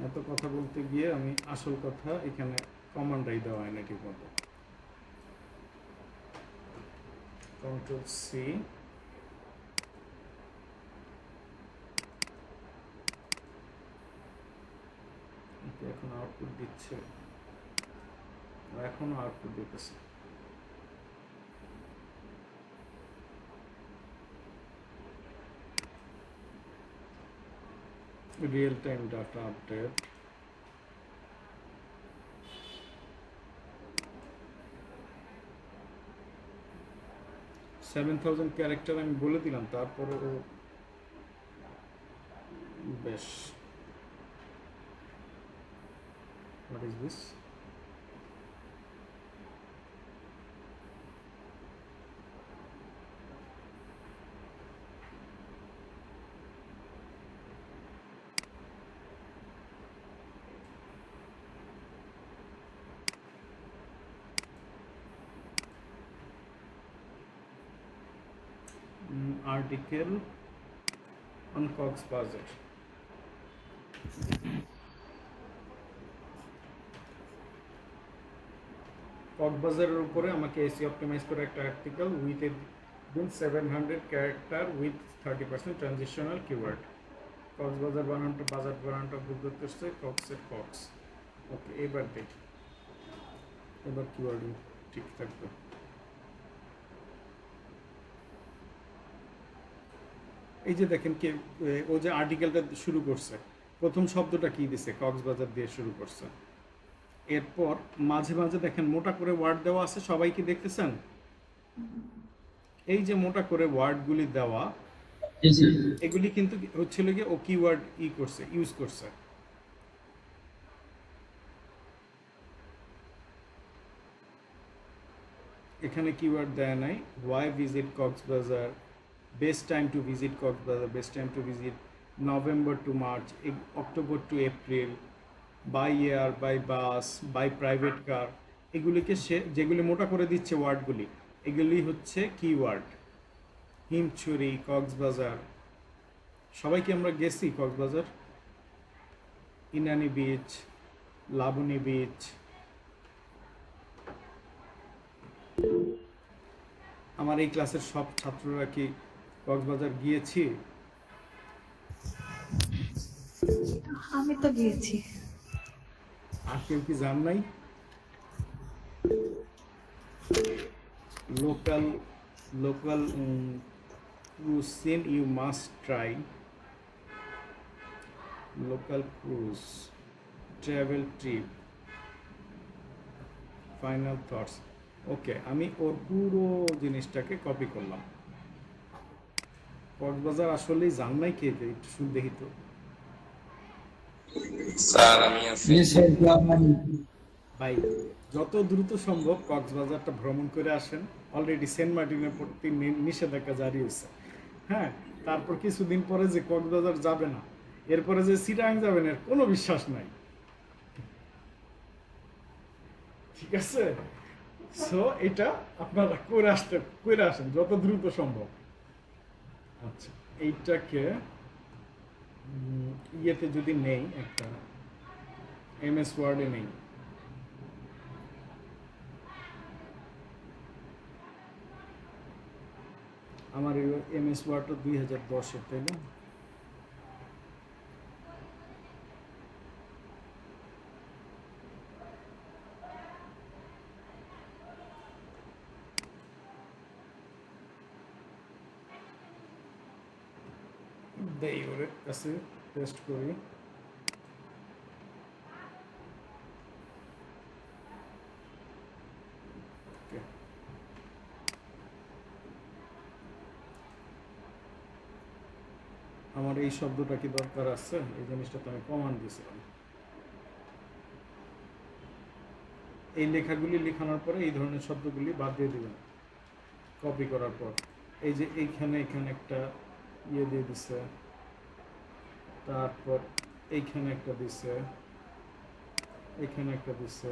এত কথা বলতে গিয়ে আমি আসল কথা এখানে কমান্ডাই দেওয়া হয় না ঠিক মতো। কন্ট্রোল সি, এখন আউটপুট দিচ্ছে, এখনো আউটপুট দিতেছে। Real time data update, $7,000 character আমি বলে দিলাম, তারপরে ও বেশ। What is this? Article on Cox's Bazar. কক্সবাজারের উপরে আমাকে এসি অপটিমাইজ করে একটা article with 700 character with 30% transitional keyword. Cox's Bazar বানানটা, বাজার বানানটা বুঝতে হচ্ছে কক্সের কক্স। ওকে, এবার দেখি, এবার কিওয়ার্ড ঠিক থাকবে। এই যে দেখেন কে ও যে আর্টিকেলটা শুরু করছে, প্রথম শব্দটা কি দিছে, কক্সবাজার দিয়ে শুরু করছে। এরপর মাঝে মাঝে দেখেন মোটা করে ওয়ার্ড দেওয়া আছে, সবাই কি দেখতেছেন? এই যে মোটা করে ওয়ার্ডগুলি দেওয়া, এগুলি কিন্তু হচ্ছিল গিয়ে ও কিওয়ার্ড করছে, ইউজ করছে। এখানে কিওয়ার্ড দেয় নাই। Why visit Cox's Bazar, best time to visit Cox's Bazar, best time to visit November to March, October to April, by air, by bus, by private car, এগুলিকে সে যেগুলি মোটা করে দিচ্ছে ওয়ার্ডগুলি, এগুলি হচ্ছে কিওয়ার্ড। হিমছড়ি, কক্সবাজার, সবাইকে আমরা গেছি কক্সবাজার, ইনানি বিচ, লাবণী বিচ। আমার এই ক্লাসের সব ছাত্ররা কি কক্সবাজার গিয়েছি? আমি তো গিয়েছি। আর কেউ কি জান নাই? Local cruise scene you must try. Local cruise, travel trip, final thoughts. ওকে, আমি ওর পুরো জিনিসটাকে কপি করলাম। কক্সবাজার আসলেই জান নাই কে, একটু শুন দেখি তো। স্যার আমি আছি। ভাই যত দ্রুত সম্ভব কক্সবাজারটা ভ্রমণ করে আসেন। অলরেডি সেন্ট মার্টিনের প্রতি নিষেধাজ্ঞা জারি হয়েছে। হ্যাঁ, তারপর কিছুদিন পরে যে কক্সবাজার যাবে না, এরপরে যে চিটাগাং যাবেন, এর কোনো বিশ্বাস নাই। ঠিক আছে, সো এটা আপনারা করে আসেন যত দ্রুত সম্ভব। আচ্ছা, এইটাকে ইয়েতে যদি নেই, একটা এমএস ওয়ার্ডে নেই, আমার এমএস ওয়ার্ডটা 2010-এর, তাই না? দেই ওর কাছে টেস্ট করি। Okay. আমার এই শব্দটা কি দরকার আছে? এই জিনিসটা তো আমি কমান্ড দিয়েছিলাম। এই লেখাগুলি লেখানোর পরে এই ধরনের শব্দগুলি বাদ দিয়ে দিবেন কপি করার পর। এই যে এখানে একটা ইয়ে দিয়ে দিছে, তারপর এইখানে একটা দিছে, এখানে একটা দিছে,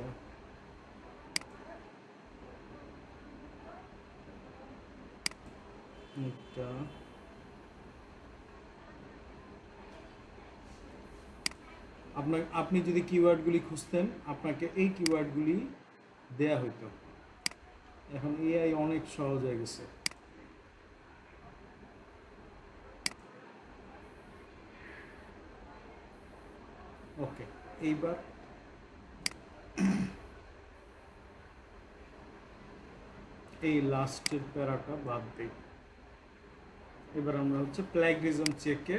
এটা আপনি যদি কিওয়ার্ডগুলি খুঁজতেন আপনাকে এই কিওয়ার্ডগুলি দেয়া হইতো। এখন এআই অনেক সহজ হয়ে গেছে। ওকে, এইবার এই লাস্টের প্যারাটা বাদ দিই। এবার আমরা হচ্ছে প্ল্যাগরিজম চেকে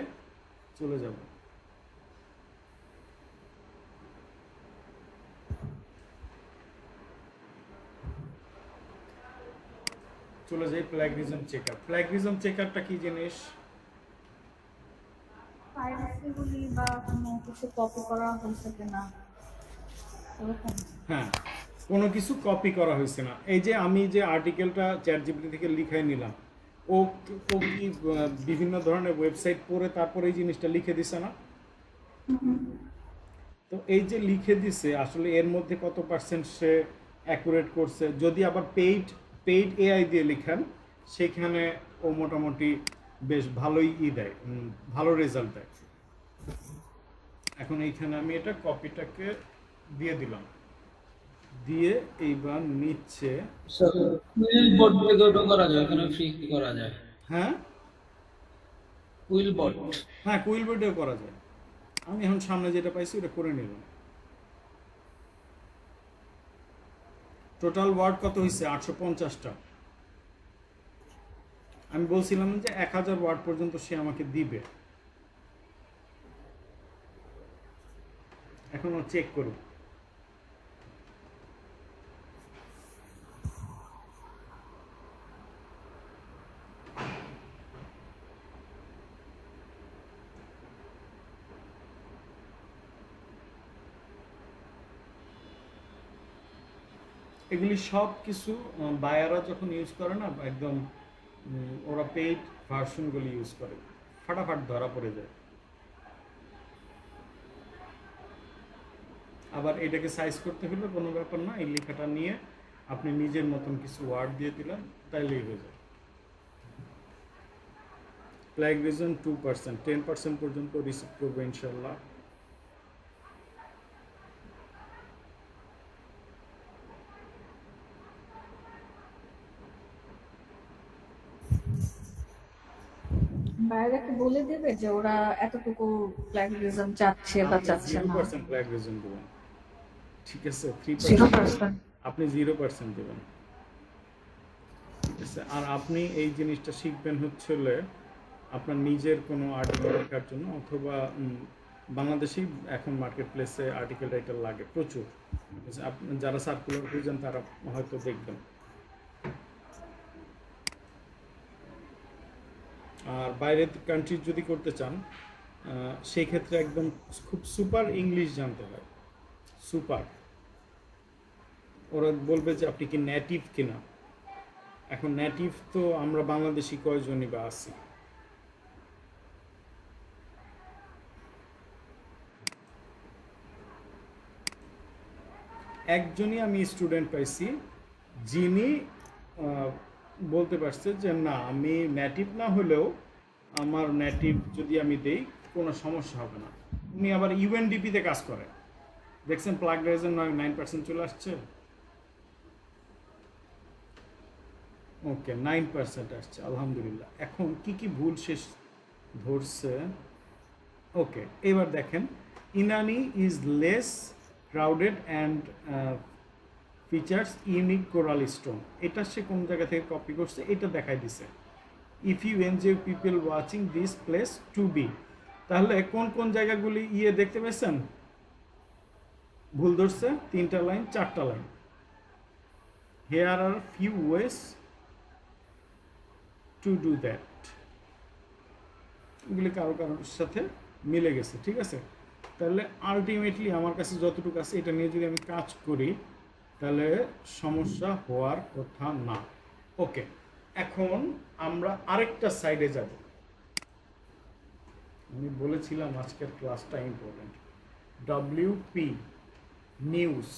চলে যাব। চলে যাই প্ল্যাগরিজম চেকার। প্ল্যাগরিজম চেকারটা কি জিনিস? পাইরেসিগুলি বা কোনো কিছু কপি করা হয়েছে কিনা এরকম। হ্যাঁ, কোনো কিছু কপি করা হয়েছে না। এই যে আমি যে আর্টিকেলটা চ্যাটজিপিটি থেকে লিখাই নিলাম, ও ও কি বিভিন্ন ধরনের ওয়েবসাইট পড়ে তারপরে এই জিনিসটা লিখে দিছে না? তো এই যে লিখে দিছে, আসলে এর মধ্যে কত পার্সেন্ট সে অ্যাকুরেট করছে? যদি আবার পেইড এআই দিয়ে লিখান, সেখানে ও মোটামুটি বেশ ভালোই দেয়, ভালো রেজাল্ট দেয়। এখন এইখানে আমি এটা কপিটাকে দিয়ে দিলাম, দিয়ে এইবার নিচ্ছে। উইল বট থেকে ওটা করা যায়, এখানে ফ্রি করা যায়। হ্যাঁ উইল বট, হ্যাঁ, কুইলবোর্ডেও করা যায়। আমি এখন সামনে যেটা পাইছি ওটা করে নিলাম। টোটাল ওয়ার্ড কত হয়েছে? 850টা। আমি বলছিলাম যে 1000 ওয়ার্ড পর্যন্ত সে আমাকে দিবে। এখন ও চেক করুক। এগুলি সব কিছু বায়াররা যখন ইউজ করে না, একদম ওরা পেইড ভার্সনগুলি ইউজ করে, ফাটাফাট ধরা পড়ে যায়। আবার এটাকে সাইজ করতে হলে কোনো ব্যাপার না, এই লেখাটা নিয়ে আপনি নিজের মতন কিছু ওয়ার্ড দিয়ে দিলেন, তাইলেই হয়ে যায়। প্ল্যাগরিজম 2%, 10% পর্যন্ত রিসিভ করবে ইনশাল্লাহ। বাইরেকে বলে দেবে যে ওরা এতটুকু প্ল্যাগরিজম চাচ্ছে বা চাচ্ছে না। 0% প্ল্যাগরিজম দেবেন, ঠিক আছে? 0%। আপনি 0% দেবেন, ঠিক আছে? আর আপনি এই জিনিসটা শিখবেন হচ্ছে আপনার নিজের কোনো আর্টিকেল লেখার জন্য, অথবা বাংলাদেশেই এখন মার্কেট প্লেসে আর্টিকেল রাইটার লাগে প্রচুর। যারা সার্কুলার খুঁজছেন তারা হয়তো দেখবেন। আর বাইরের কান্ট্রি যদি করতে চান, সেই ক্ষেত্রে একদম খুব সুপার ইংলিশ জানতে হয়, সুপার। ওরা বলবে যে আপনি কি নেটিভ কিনা। এখন নেটিভ তো আমরা বাংলাদেশি কয়জনই বা আছি। একজনই আমি স্টুডেন্ট পাইছি যিনি বলতে পারছে যে না আমি নেটিভ না হলেও আমার নেটিভ যদি আমি দেই কোনো সমস্যা হবে না। উনি আবার ইউএনডিপিতে কাজ করে, দেখছেন প্লাগরাইজের 9% চলে আসছে। ওকে 9% আসছে, আলহামদুলিল্লাহ। এখন কি কি ভুল শেষ ধরছে? ওকে, এবার দেখেন Inani is less crowded and features unique coral stone. এটা সে কোন জায়গা থেকে কপি করছে এটা দেখাই দিছে। If you enjoy people watching this place to be, তাহলে কোন কোন জায়গাগুলি দেখতে পেয়েছেন? ভুল ধরছে 3টা লাইন 4টা line. Here are few ways to do that, এগুলি কারো কারোর সাথে মিলে গেছে, ঠিক আছে। তাহলে আলটিমেটলি আমার কাছে যতটুকু আছে এটা নিয়ে যদি আমি কাজ করি তাহলে সমস্যা হওয়ার কথা না। ওকে, এখন আমরা আরেকটা সাইডে যাব। আমি বলেছিলাম আজকের ক্লাসটা important. WP news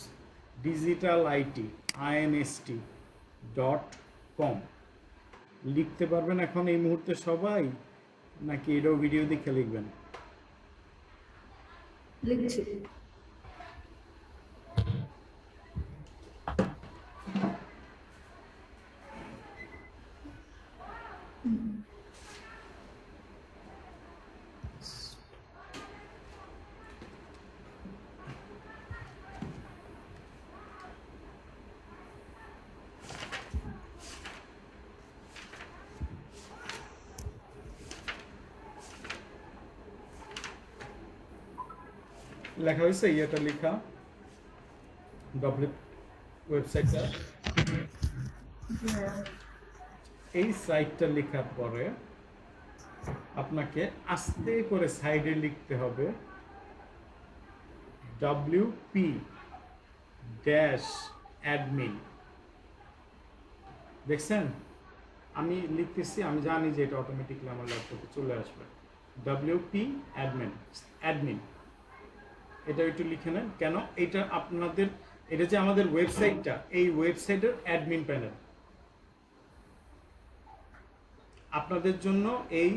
digital IT INST.com লিখতে পারবেন এখন এই মুহূর্তে সবাই, নাকি এটাও ভিডিও দেখে লিখবেন? লিখছি। লেখা হয়েছে এটা লেখা ওয়েবসাইটটা। এই সাইটটা লেখার পরে আপনাকে আস্তে করে সাইডে লিখতে হবে WP-admin। দেখছেন আমি লিখতেছি, আমি জানি যে এটা অটোমেটিকলি আমার ল্যাপটপে চলে আসবে। WP-admin এটা একটু লিখে নেন। কেন এটা আপনাদের, এটা যে আমাদের ওয়েবসাইটটা, এই ওয়েবসাইটের অ্যাডমিন প্যানেল। আপনাদের জন্য এই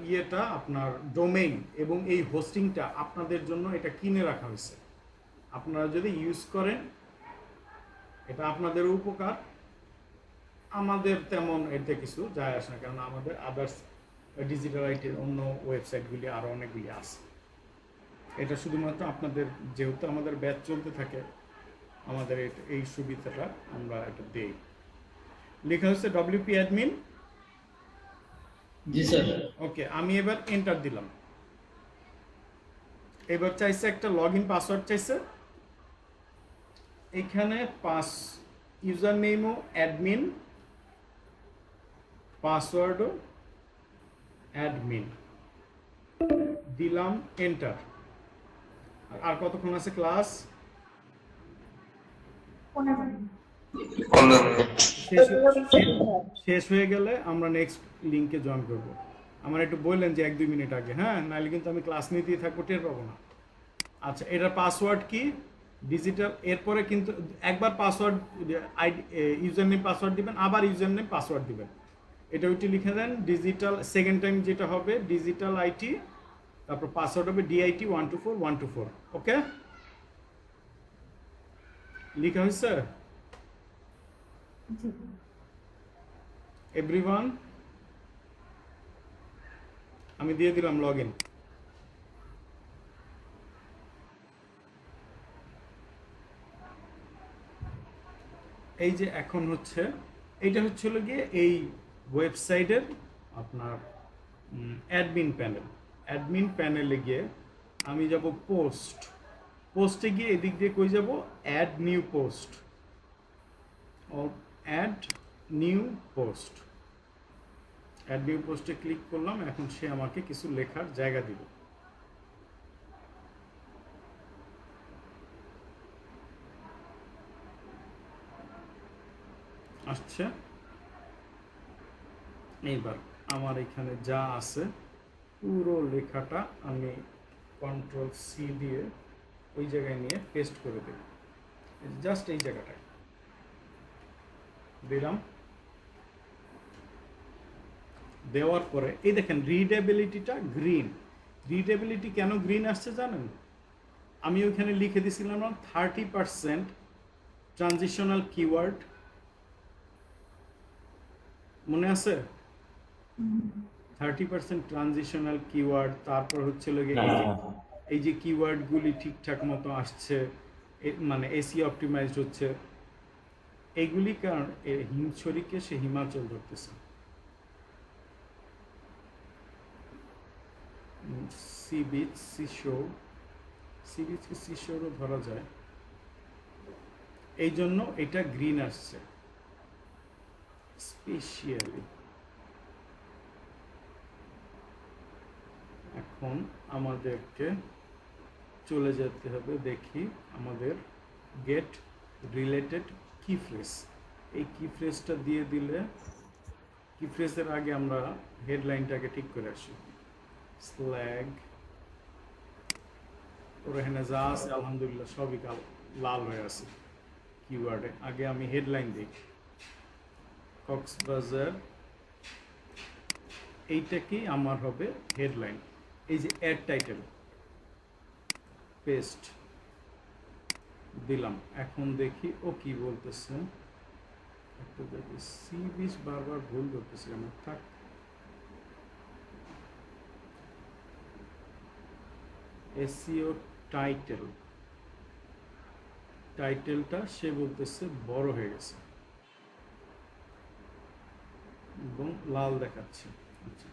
ইয়েটা আপনার ডোমেইন এবং এই হোস্টিংটা আপনাদের জন্য এটা কিনে রাখা হয়েছে। আপনারা যদি ইউজ করেন এটা আপনাদের উপকার, আমাদের তেমন এতে কিছু যায় আসে না, কারণ আমাদের আদার্স ডিজিটাল আইটির অন্য ওয়েবসাইটগুলি আরও অনেকগুলি আছে। এটা শুধুমাত্র আপনাদের, যেহেতু আমাদের ব্যাচ চলতে থাকে, আমাদের এই সুবিধাটা আমরা এটা দেই। লেখা হচ্ছে WP-admin। জি স্যার। ওকে, আমি এবার এন্টার দিলাম। এবার চাইছে একটা লগইন পাসওয়ার্ড চাইছে। এখানে ইউজার নেমও অ্যাডমিন, পাসওয়ার্ডও অ্যাডমিন দিলাম, এন্টার। আর কতক্ষণ আছে ক্লাস? 15 শেষ হয়ে গেলে আমরা নেক্সট লিংকে জয়েন করব। আমার একটু বললেন যে 1-2 মিনিট আগে, হ্যাঁ, নাহলে কিন্তু আমি ক্লাস নিতেই থাকবো, টের পাবো না। আচ্ছা, এটার পাসওয়ার্ড কি? ডিজিটাল। এরপরে কিন্তু একবার পাসওয়ার্ড ইউজার নেম পাসওয়ার্ড দিবেন, আবার ইউজার নেম পাসওয়ার্ড দিবেন। এটা ওইটি লিখে দেন ডিজিটাল। সেকেন্ড টাইম যেটা হবে ডিজিটাল আইটি, তারপর পাসওয়ার্ড হবে DIT124124। ওকে, লিখা হয়েছে এভরিওয়ান? আমি দিয়ে দিলাম লগইন। এই যে এখন হচ্ছে, এইটা হচ্ছে হলো গিয়ে এই ওয়েবসাইটের আপনার অ্যাডমিন প্যানেল। অ্যাডমিন প্যানেলে গিয়ে আমি যাব পোস্টে গিয়ে এদিক দিয়ে কই যাব? Add new post. Add new পোস্টে ক্লিক করলাম। এখন সে আমাকে কিছু লেখার জায়গা দিব। আসছে। এইবার আমার এখানে যা আছে পুরো লেখাটা আমি Ctrl+C দিয়ে ওই জায়গায় নিয়ে পেস্ট করে দেব, জাস্ট এই জায়গাটায়। দিলাম। দেওয়ার পরে এই দেখেন রিডেবিলিটিটা গ্রিন। রিডেবিলিটি কেন গ্রিন আসছে জানেন? আমি ওইখানে লিখে দিয়েছিলাম না 30% ট্রানজিশনাল কিওয়ার্ড, মনে আছে? 30% ট্রানজিশনাল কিওয়ার্ড, তারপর হচ্ছে এই যে কিওয়ার্ডগুলি ঠিকঠাক মতো আসছে, মানে এসি অপটিমাইজড হচ্ছে, এইগুলি কারণ হিমছড়িকে সে হিমাচল ধরতেছে। সি বিচ, সিশোর, সি বিচকে সিশোরও ধরা যায়, এই জন্য এটা গ্রিন আসছে স্পেশালি। এখন আমাদেরকে চলে যেতে হবে, দেখি আমাদের গেট রিলেটেড কি ফ্রেজ। এই কি ফ্রেজটা দিয়ে দিলে, কি ফ্রেজের আগে আমরা হেডলাইনটাকে ঠিক করে আসি। স্ল্যাগ ওর এখানে যা আছে আলহামদুলিল্লাহ সবই লাল হয়ে আছে কিওয়ার্ডে। আগে আমি হেডলাইন দিই, কক্সবাজার, এইটা কি আমার হবে হেডলাইন। এই যে অ্যাড টাইটেল পেস্ট দিলাম। এখন দেখি ও কি বলতেছে, একটু দেখি। সি বিচ বারবার ভুল করতেছি আমার, থাক। এসইও টাইটেল, টাইটেলটা সে বলতেছে বড় হয়ে গেছে এবং লাল দেখাচ্ছে। আচ্ছা,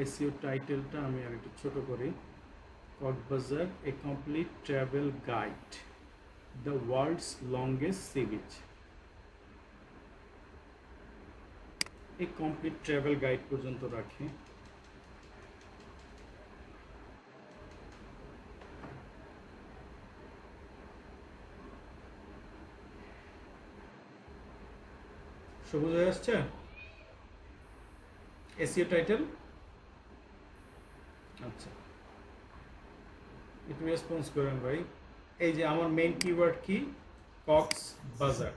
এসইও টাইটেলটা আমি আর একটু ছোট করি। কক্সবাজার এ complete travel guide, the world's longest sea beach. এই কমপ্লিট ট্রাভেল গাইড পর্যন্ত রাখি। সবুজ হয়ে আসছে এসইও টাইটেল। আচ্ছা, একটু রেসপন্স করেন ভাই। এই যে আমার মেইন কিওয়ার্ড কি, কক্সবাজার।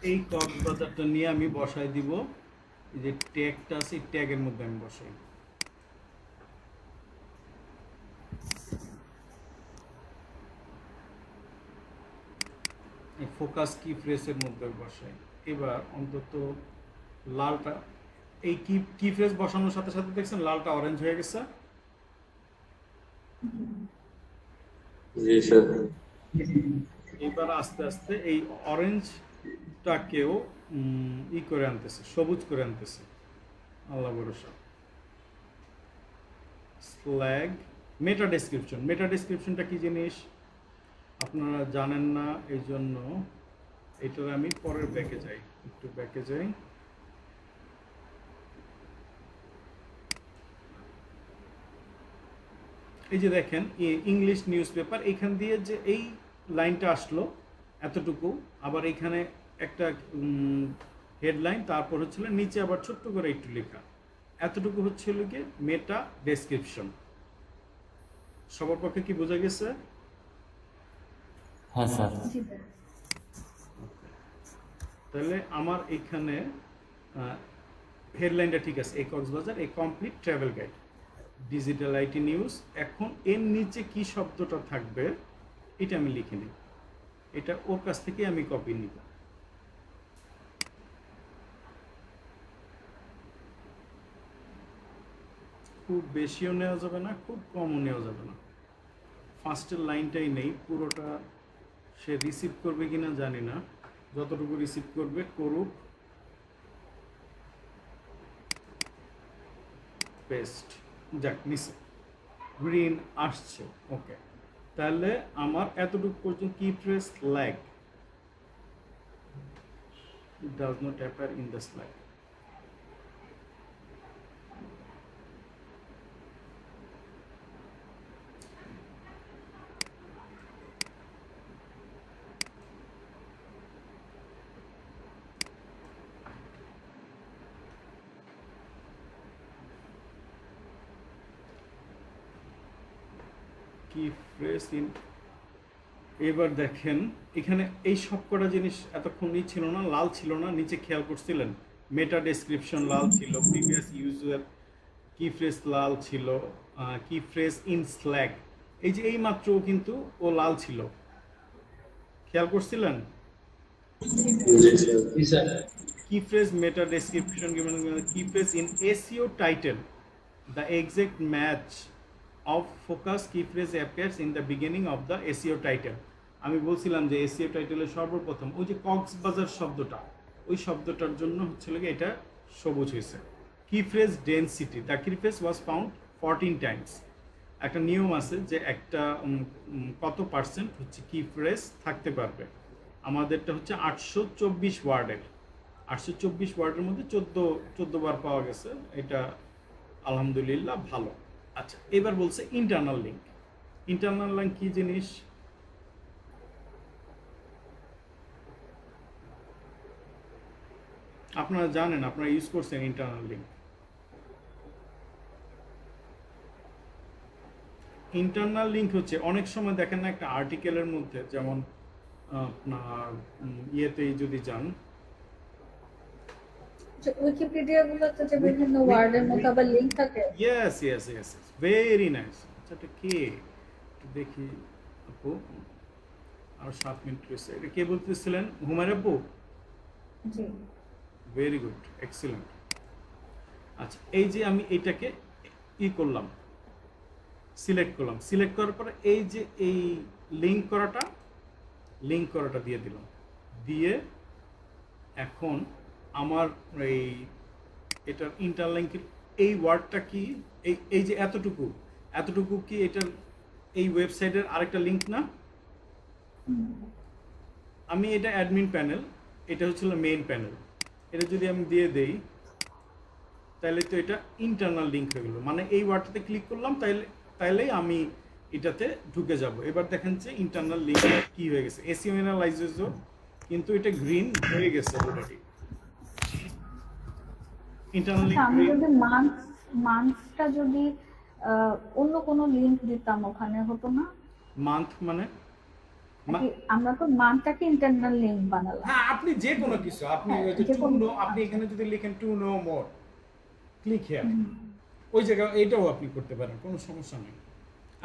এই কক্সবাজারটা নিয়ে আমি বসাই দিব, এই যে ট্যাগটা আছে ট্যাগের মধ্যে আমি বসাই। ফোকাস কি ফ্রেজের মধ্যে বসাই। এবার অন্তত লালটা, এই কি ফ্রেজ বসানোর সাথে সাথে দেখছেন লালটা অরেঞ্জ হয়ে গেছে। জি স্যার। এবার আস্তে আস্তে এই অরেঞ্জটাকেও ই করে আনতেছে, সবুজ করে আনতেছে, আল্লাহ ভরসা। স্ল্যাগ মেটা ডেসক্রিপশন। মেটা ডেসক্রিপশনটা কি জিনিস আপনারা জানেন না, এই জন্য এটার আমি পরের ব্যাকে যাই, একটু ব্যাকে যাই। এই যে দেখেন ইংলিশ নিউজ পেপার, এখান দিয়ে যে এই লাইনটা আসলো এতটুকু, আবার এখানে একটা হেডলাইন, তারপর হচ্ছিল নিচে আবার ছোট্ট করে একটু লেখা, এতটুকু হচ্ছিল কি মেটা ডেসক্রিপশন। সবার পক্ষে কি বোঝা গেছে? হ্যাঁ স্যার। তাহলে আমার এখানে হেডলাইনটা ঠিক আছে, এই কক্সবাজার এই complete travel guide, digital IT news. এখন এর নিচে কি শব্দটা থাকবে এটা আমি লিখে নিই, এটা ওর কাছ থেকে আমি কপি নিব। খুব বেশিও নেওয়া যাবে না, খুব কমও নেওয়া যাবে না। ফার্স্টের লাইনটাই নেই, পুরোটা সে রিসিভ করবে কিনা জানি না, যতটুকু রিসিভ করবে করুক। পেস্ট, যাক নিচে গ্রিন আসছে, ওকে। তাহলে আমার এতটুকু পর্যন্ত কি phrase lag, it does not appear in the slide. Key phrase in এবার দেখেন এখানে এই সবকটা জিনিস এতক্ষণই ছিল না, লাল ছিল না, নিচে খেয়াল করছিলেন মেটা ডেসক্রিপশন লাল ছিল, প্রিভিয়াস ইউজার কি ফ্রেজ লাল ছিল, কি ফ্রেজ ইন স্ল্যাক, এই যে এই মাত্র কিন্তু ও লাল ছিল, খেয়াল করছিলেন? জি স্যার। জি sir. Key phrase meta description given key phrase in SEO title. The exact match of focus key phrase appears in the beginning of the SEO title. আমি বলছিলাম যে এসইও টাইটেলের সর্বপ্রথম ওই যে কক্সবাজার শব্দটা, ওই শব্দটার জন্য হচ্ছে লাগে এটা সবুজ হয়েছে। কি ফ্রেজ ডেনসিটি, দ্য কি ফ্রেজ ওয়াজ ফাউন্ড 14 টাইমস। একটা নিয়ম আছে যে একটা কত পার্সেন্ট হচ্ছে কি ফ্রেজ থাকতে পারবে, আমাদেরটা হচ্ছে 824 ওয়ার্ডের, 824 ওয়ার্ডের মধ্যে 14 বার পাওয়া গেছে, এটা আলহামদুলিল্লাহ ভালো। আচ্ছা এবার বলছে ইন্টারনাল লিঙ্ক। ইন্টারনাল লিঙ্ক কি জিনিস? আপনারা জানেন, আপনারা ইউজ করছেন ইন্টারনাল লিঙ্ক। ইন্টারনাল লিঙ্ক হচ্ছে অনেক সময় দেখেন না একটা আর্টিকেলের মধ্যে, যেমন আপনার ইয়েতেই যদি যান, উইকিপিডিয়া গুলোতে যে বিভিন্ন ওয়ার্ডের মধ্যে আবার লিংক থাকে। Yes yes yes, very nice. আচ্ছা এটা কে, একটু দেখি আপু, আর 7 মিনিট রয়েছে। এটা কে বলতেছিলেন? হুমায়রা আপু? জি। Very good, excellent. আচ্ছা এই যে আমি এটাকে করলাম, সিলেক্ট করলাম, সিলেক্ট করার পরে এই যে এই লিঙ্ক করাটা দিয়ে দিলাম, দিয়ে এখন আমার এই এটার ইন্টারলিঙ্কের এই ওয়ার্ডটা কি, এই যে এতটুকু কি এটার এই ওয়েবসাইটের আরেকটা লিঙ্ক না? আমি এটা অ্যাডমিন প্যানেল, এটা হচ্ছিল মেইন প্যানেল, এটা যদি আমি দিয়ে দেই তাহলে তো এটা ইন্টারনাল লিঙ্ক হয়ে গেল, মানে এই ওয়ার্ডটাতে ক্লিক করলাম তাইলেই আমি এটাতে ঢুকে যাব। এবার দেখেন যে ইন্টারনাল লিঙ্ক কি হয়ে গেছে, এসইও অ্যানালাইজারও কিন্তু এটা গ্রিন হয়ে গেছে অলরেডি। ইন্টারনাল লিঙ্ক আমি যদি মান্থটা যদি অন্য কোনো লিংক দিতাম ওখানে হতো না? মান্থ মানে আমরা তো মান্থটাকে ইন্টারনাল লিংক বানালাম। হ্যাঁ আপনি যে কোনো কিছু, আপনি আপনি এখানে যদি লিখেন to know more, click here, ওই জায়গায় এইটাও আপনি করতে পারেন, কোনো সমস্যা নেই।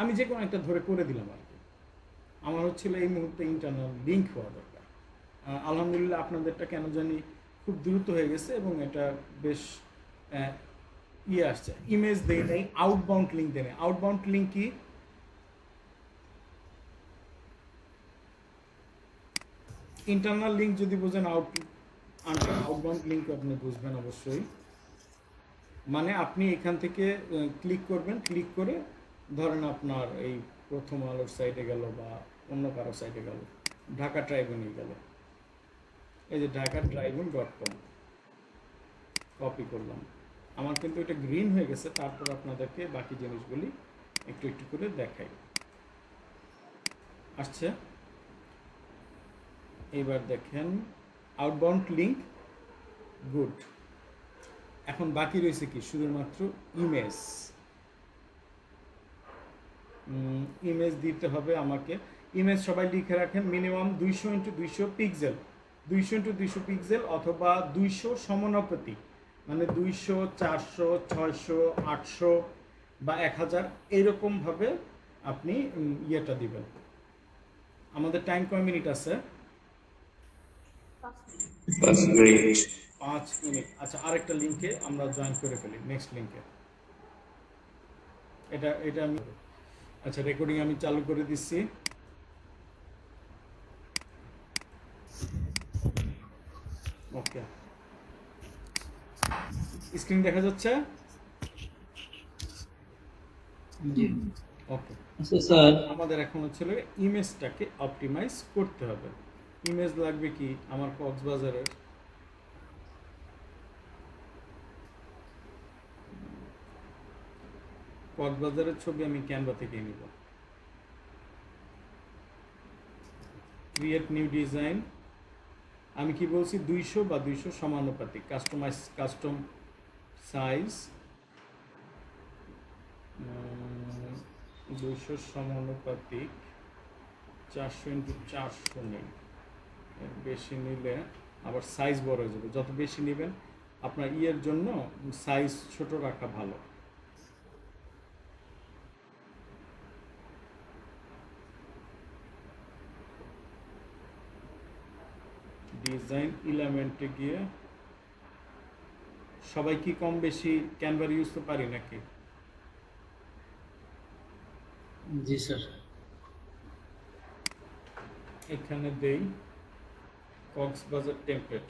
আমি যে কোনো একটা ধরে করে দিলাম আর কি। আমার হচ্ছিল এই মুহূর্তে ইন্টারনাল লিঙ্ক হওয়া দরকার। আলহামদুলিল্লাহ আপনাদেরটা কেন জানি খুব দ্রুত হয়ে গেছে এবং এটা বেশ আসছে। ইমেজ দেয় নেই, আউটবাউন্ড লিঙ্ক দেয় নেই। আউটবাউন্ড লিঙ্ক কি? ইন্টারনাল লিঙ্ক যদি বোঝেন, আউটবাউন্ড লিঙ্ক আপনি বুঝবেন অবশ্যই। মানে আপনি এখান থেকে ক্লিক করবেন, ক্লিক করে ধরেন আপনার এই প্রথম আলোর সাইটে গেল বা অন্য কারো সাইটে গেল, ঢাকা ট্রাইবিউনে গেল, এই যে ঢাকাট্রাইবিউন.com কপি করলাম, আমার কিন্তু এটা গ্রিন হয়ে গেছে। তারপর আপনাদেরকে বাকি জিনিসগুলি একটু একটু করে দেখাই। আসছে, এবার দেখেন আউটবাউন্ড লিঙ্ক, গুড। এখন বাকি রয়েছে কি? শুধুমাত্র ইমেজ। ইমেজ দিতে হবে আমাকে। ইমেজ সবাই লিখে রাখেন, minimum 200x200 pixel, 200x200 pixel অথবা 200 সমানুপাতিক, মানে 200, 400, 600, 800 বা 1000 এইরকমভাবে আপনি ইয়েটা দিবেন। আমাদের টাইম কয় মিনিট আছে? 5 মিনিট। 5 মিনিট। আচ্ছা আরেকটা লিঙ্কে আমরা জয়েন করে ফেলি, নেক্সট লিঙ্কে। এটা আমি, আচ্ছা রেকর্ডিং আমি চালু করে দিচ্ছি। ওকে, স্ক্রিন দেখা যাচ্ছে? জি। ওকে, আচ্ছা স্যার, আমাদের এখন হচ্ছে ইমেজটাকে অপটিমাইজ করতে হবে। ইমেজ লাগবে কি? আমার কক্সবাজারের ছবি আমি ক্যানভা থেকে নিব। ক্রিয়েট নিউ ডিজাইন, আমি কি বলছি? 200 বা 200 সমানুপাতিক, কাস্টম সাইজ 200 সমানুপাতিক 400x400 নেই, এর বেশি নিলে আবার সাইজ বড় হয়ে যাবে। যত বেশি নেবেন আপনার ইয়ের জন্য সাইজ ছোট রাখা ভালো। ডিজাইন এলিমেন্টে গিয়ে সবাই কি কম বেশি ক্যানভা ইউজ তো পারি নাকি? জি স্যার। এখানে দেই কক্সবাজার টেমপ্লেট।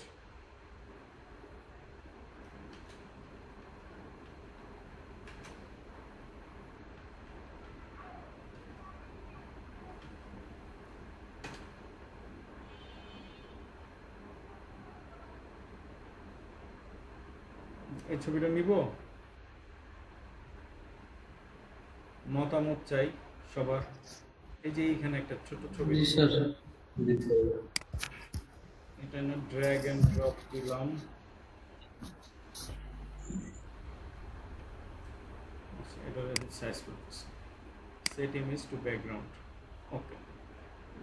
এই ছবিটা নিব, মতামত চাই সবার। এই যে এখানে একটা ছোট ছবি, জি স্যার। এটা না ড্র্যাগ এন্ড ড্রপ দিলাম। এটা সাইজ করতেছি, সেট ইমেজ টু ব্যাকগ্রাউন্ড। ওকে,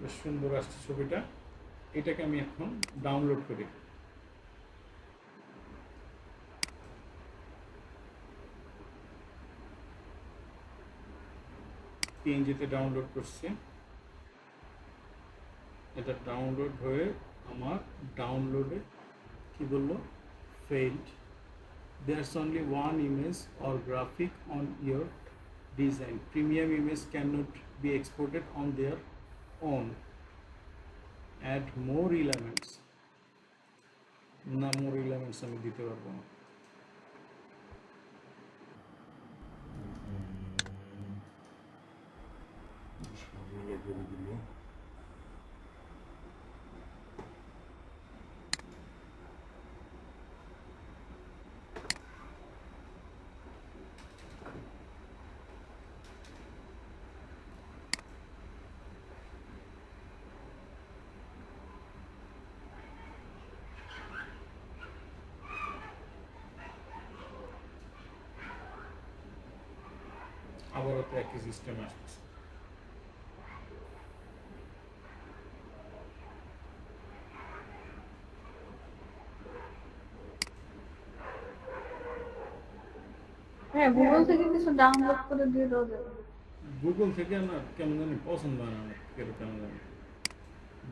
বেশ সুন্দর আসছে ছবিটা। এটাকে আমি এখন ডাউনলোড করি। পিএনজিতে ডাউনলোড করছি। এটা ডাউনলোড হয়ে আমার ডাউনলোডে কি বললো, failed. There's only one image or graphic on your design. Premium image cannot be exported on their own. Add more elements. না, more elements আমি দিতে পারবো না। আবারও তো একই সিস্টেম আসছে। হ্যাঁ, গুগল থেকে কিছু ডাউনলোড করে দিয়ে দেওয়া যাবে। গুগল থেকে না কেমন জানি পছন্দ হয় না আমার, কেমন জানি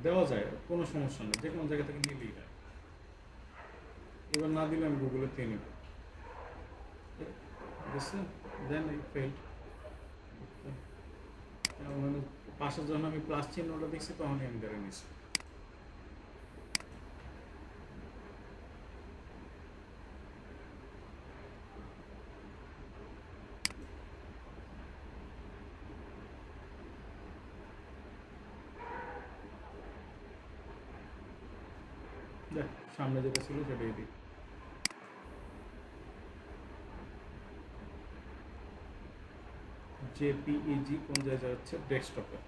দেওয়া যায়, কোনো সমস্যা নেই, যে কোনো জায়গা থেকে নিলেই যায়। এবার না দিলে আমি গুগলের থেকে নিব, বুঝছেন? দেন এই ফেল্ড। মানে পাশে যখন আমি প্লাস চিহ্নটা দেখছি তখনই আমি ধরে নিছি। দেখ সামনে যেটা ছিল সেটাই দিই। জেপিইজি কোন জায়গায় হচ্ছে, ডেস্কটপে।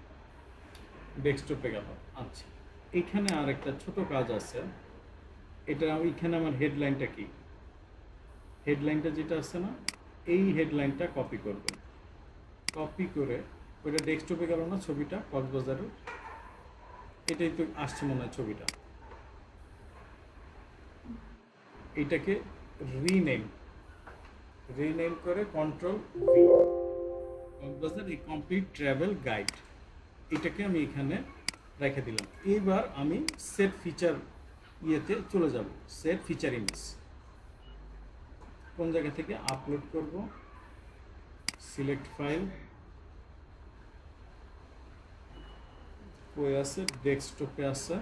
ডেস্কটপে গেল। আচ্ছা, এখানে আর একটা ছোট কাজ আছে। এটা এখানে আমার হেডলাইনটা কি, হেডলাইনটা যেটা আছে না, এই হেডলাইনটা কপি করবেন। কপি করে ওইটা ডেস্কটপে গেল না, ছবিটা কক্সবাজারের, এটাই তো আসছে মনে হয় ছবিটা। এটাকে রিনেম করে কন্ট্রোল ভি, কক্সবাজার এই কমপ্লিট ট্রাভেল গাইড, এটাকে আমি এখানে রেখে দিলাম। এবার আমি সেট ফিচার ইয়েতে চলে যাব, সেট ফিচার ইমেজ। কোন জায়গা থেকে আপলোড করব, সিলেক্ট ফাইল, কই আছে, ডেস্কটপে আছে।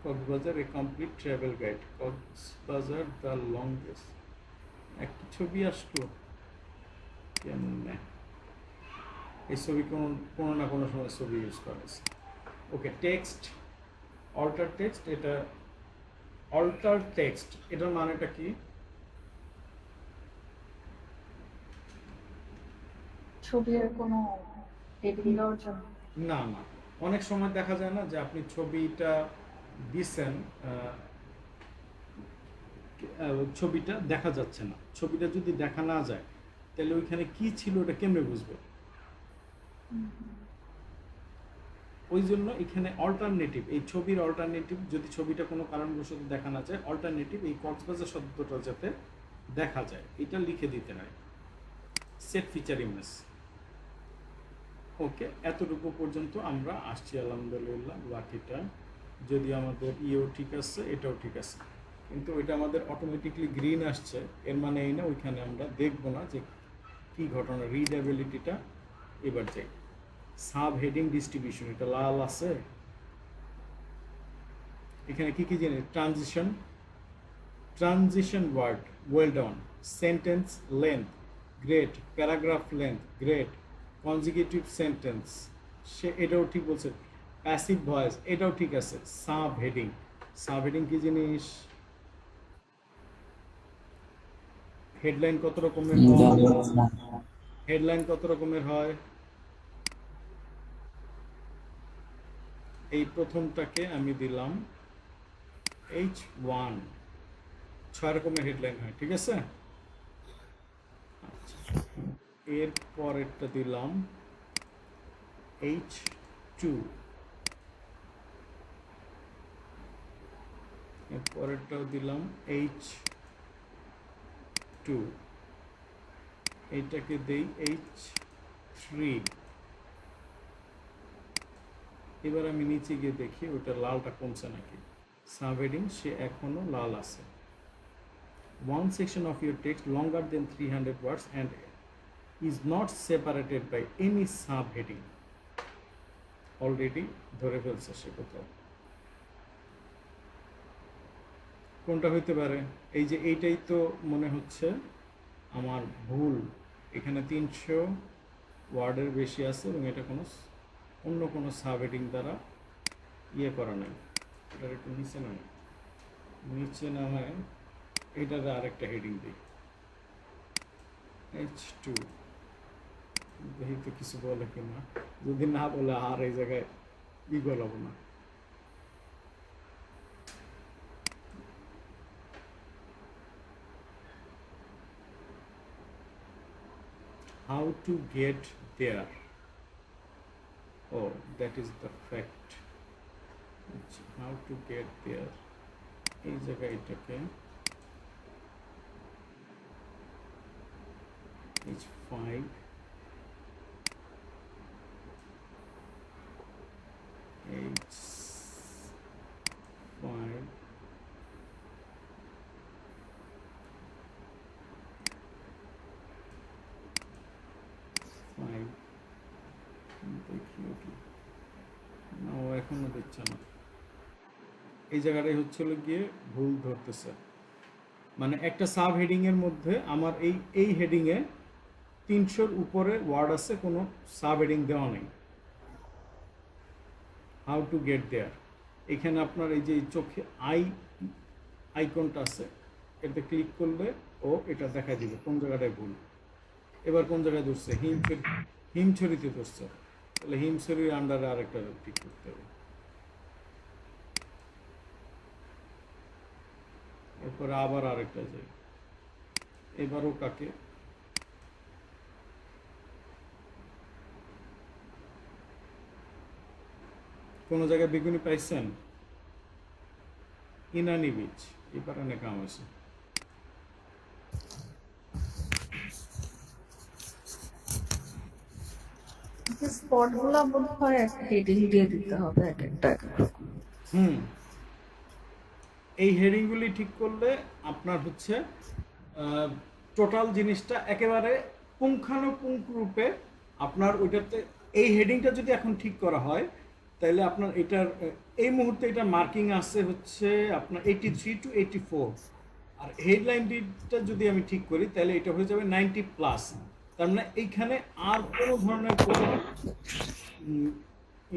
কক্সবাজার এ complete travel guide, Cox's Bazar the longest. একটা ছবি আসলো কেমনে, এই ছবি কোনো না কোনো সময় ছবি ইউজ করা আছে। ওকে, টেক্সট, অল্টার টেক্সট। এটা অল্টার টেক্সট, এটার মানেটা কি? ছবির কোনো হেডিং দেওয়ার জন্য। না না, অনেক সময় দেখা যায় না যে আপনি ছবিটা দিচ্ছেন, ছবিটা দেখা যাচ্ছে না। ছবিটা যদি দেখা না যায় তাহলে ওইখানে কি ছিল ওটা কেমনে বুঝবে? ওই জন্য এখানে অল্টারনেটিভ, এই ছবির অল্টারনেটিভ, যদি ছবিটা কোনো কারণবশত দেখা না যায়, অল্টারনেটিভ এই কক্সবাজার শব্দটা যাতে দেখা যায় এটা লিখে দিতে হয়। Set feature image. ওকে, এতটুকু পর্যন্ত আমরা আসছি আলহামদুলিল্লাহ। বাকিটা যদি আমাদের ইও ঠিক আছে, এটাও ঠিক আছে, কিন্তু ওইটা আমাদের অটোমেটিকলি গ্রিন আসছে, এর মানে এই না ওইখানে আমরা দেখবো না যে কি ঘটনা। রিডেবিলিটিটা এবার যাই। সাব হেডিং ডিস্ট্রিবিউশন, এটা লাল আছে। এখানে কি কি জিনিস? Transition word, well done, sentence length great, paragraph length great, consecutive sentence সে এটাও ঠিক বলছে, প্যাসিভ ভয়েস এটাও ঠিক আছে। সাব হেডিং, সাব হেডিং কি জিনিস? হেডলাইন কত রকমের হয়? হেডলাইন কত রকমের হয়? এই প্রথমটাকে আমি দিলাম H1, 6 রকমের হেডলাইন হয়, ঠিক আছে। আচ্ছা, এর পরেরটা দিলাম H2, এর পরেরটাও দিলাম H2, এইটাকে দেই H3। এবার আমি নিচে গিয়ে দেখি ওটা লালটা কমছে নাকি। সাবহেডিং সে এখনো লাল আছে। One section of your text longer than 300 words and is not separated by any subheading. Already ধরে ফেলছে সে কোথাও। কোনটা হইতে পারে? এই যে এইটাই তো মনে হচ্ছে আমার ভুল। এখানে 300 ওয়ার্ডের বেশি আছে এবং এটা কোনো অন্য কোনো সাবহেডিং দ্বারা ইয়ে করা নাই। এটার একটু নিচে নামে, নিচে নামায় এটার আরেকটা হেডিং দিই H2। দেখি তো কিছু বলে কিনা, যদি না বলে আর এই জায়গায় ই বলাবো না। How to get there? Oh, that is the fact. How to get there? এই জায়গায় এটাকে H5, H5, দেখি ওকে না, ও এখনো দেখছে না। এই জায়গাটাই হচ্ছিল গিয়ে ভুল ধরতেছে, মানে একটা সাব হেডিং এর মধ্যে আমার এই হেডিং এ 300-র উপরে ওয়ার্ড আছে, কোনো সাব হেডিং দেওয়া নেই। হাউ টু গেট দেয়ার, এখানে আপনার এই যে চোখে আইকনটা আছে, এতে ক্লিক করলে ও এটা দেখা দিবে কোন জায়গাটায় ভুল। এবার কোন জায়গায় ধরছে? হিমছড়িতে ধরছে, তাহলে হিমছড়ির আন্ডারে আরেকটা ঠিক করতে হবে। এরপরে আবার আরেকটা যাই, এবারও কাকে কোন জায়গায় বেগুনি পাইছেন? ইনানি বীজ, এবার অনেক কাম আছে। স্পটগুলো বোধ হয় একটা হেডিং দিয়ে দিতে হবে এক একটা। এই হেডিংগুলি ঠিক করলে আপনার হচ্ছে টোটাল জিনিসটা একেবারে পুঙ্খানুপুঙ্খ রূপে আপনার ওইটাতে, এই হেডিংটা যদি এখন ঠিক করা হয় তাহলে আপনার এটার এই মুহূর্তে এটা মার্কিং আছে হচ্ছে আপনার 83 to 84, আর হেডলাইনটা যদি আমি ঠিক করি তাহলে এটা হয়ে যাবে 90+। তার মানে এইখানে আর কোনো ধরনের কোনো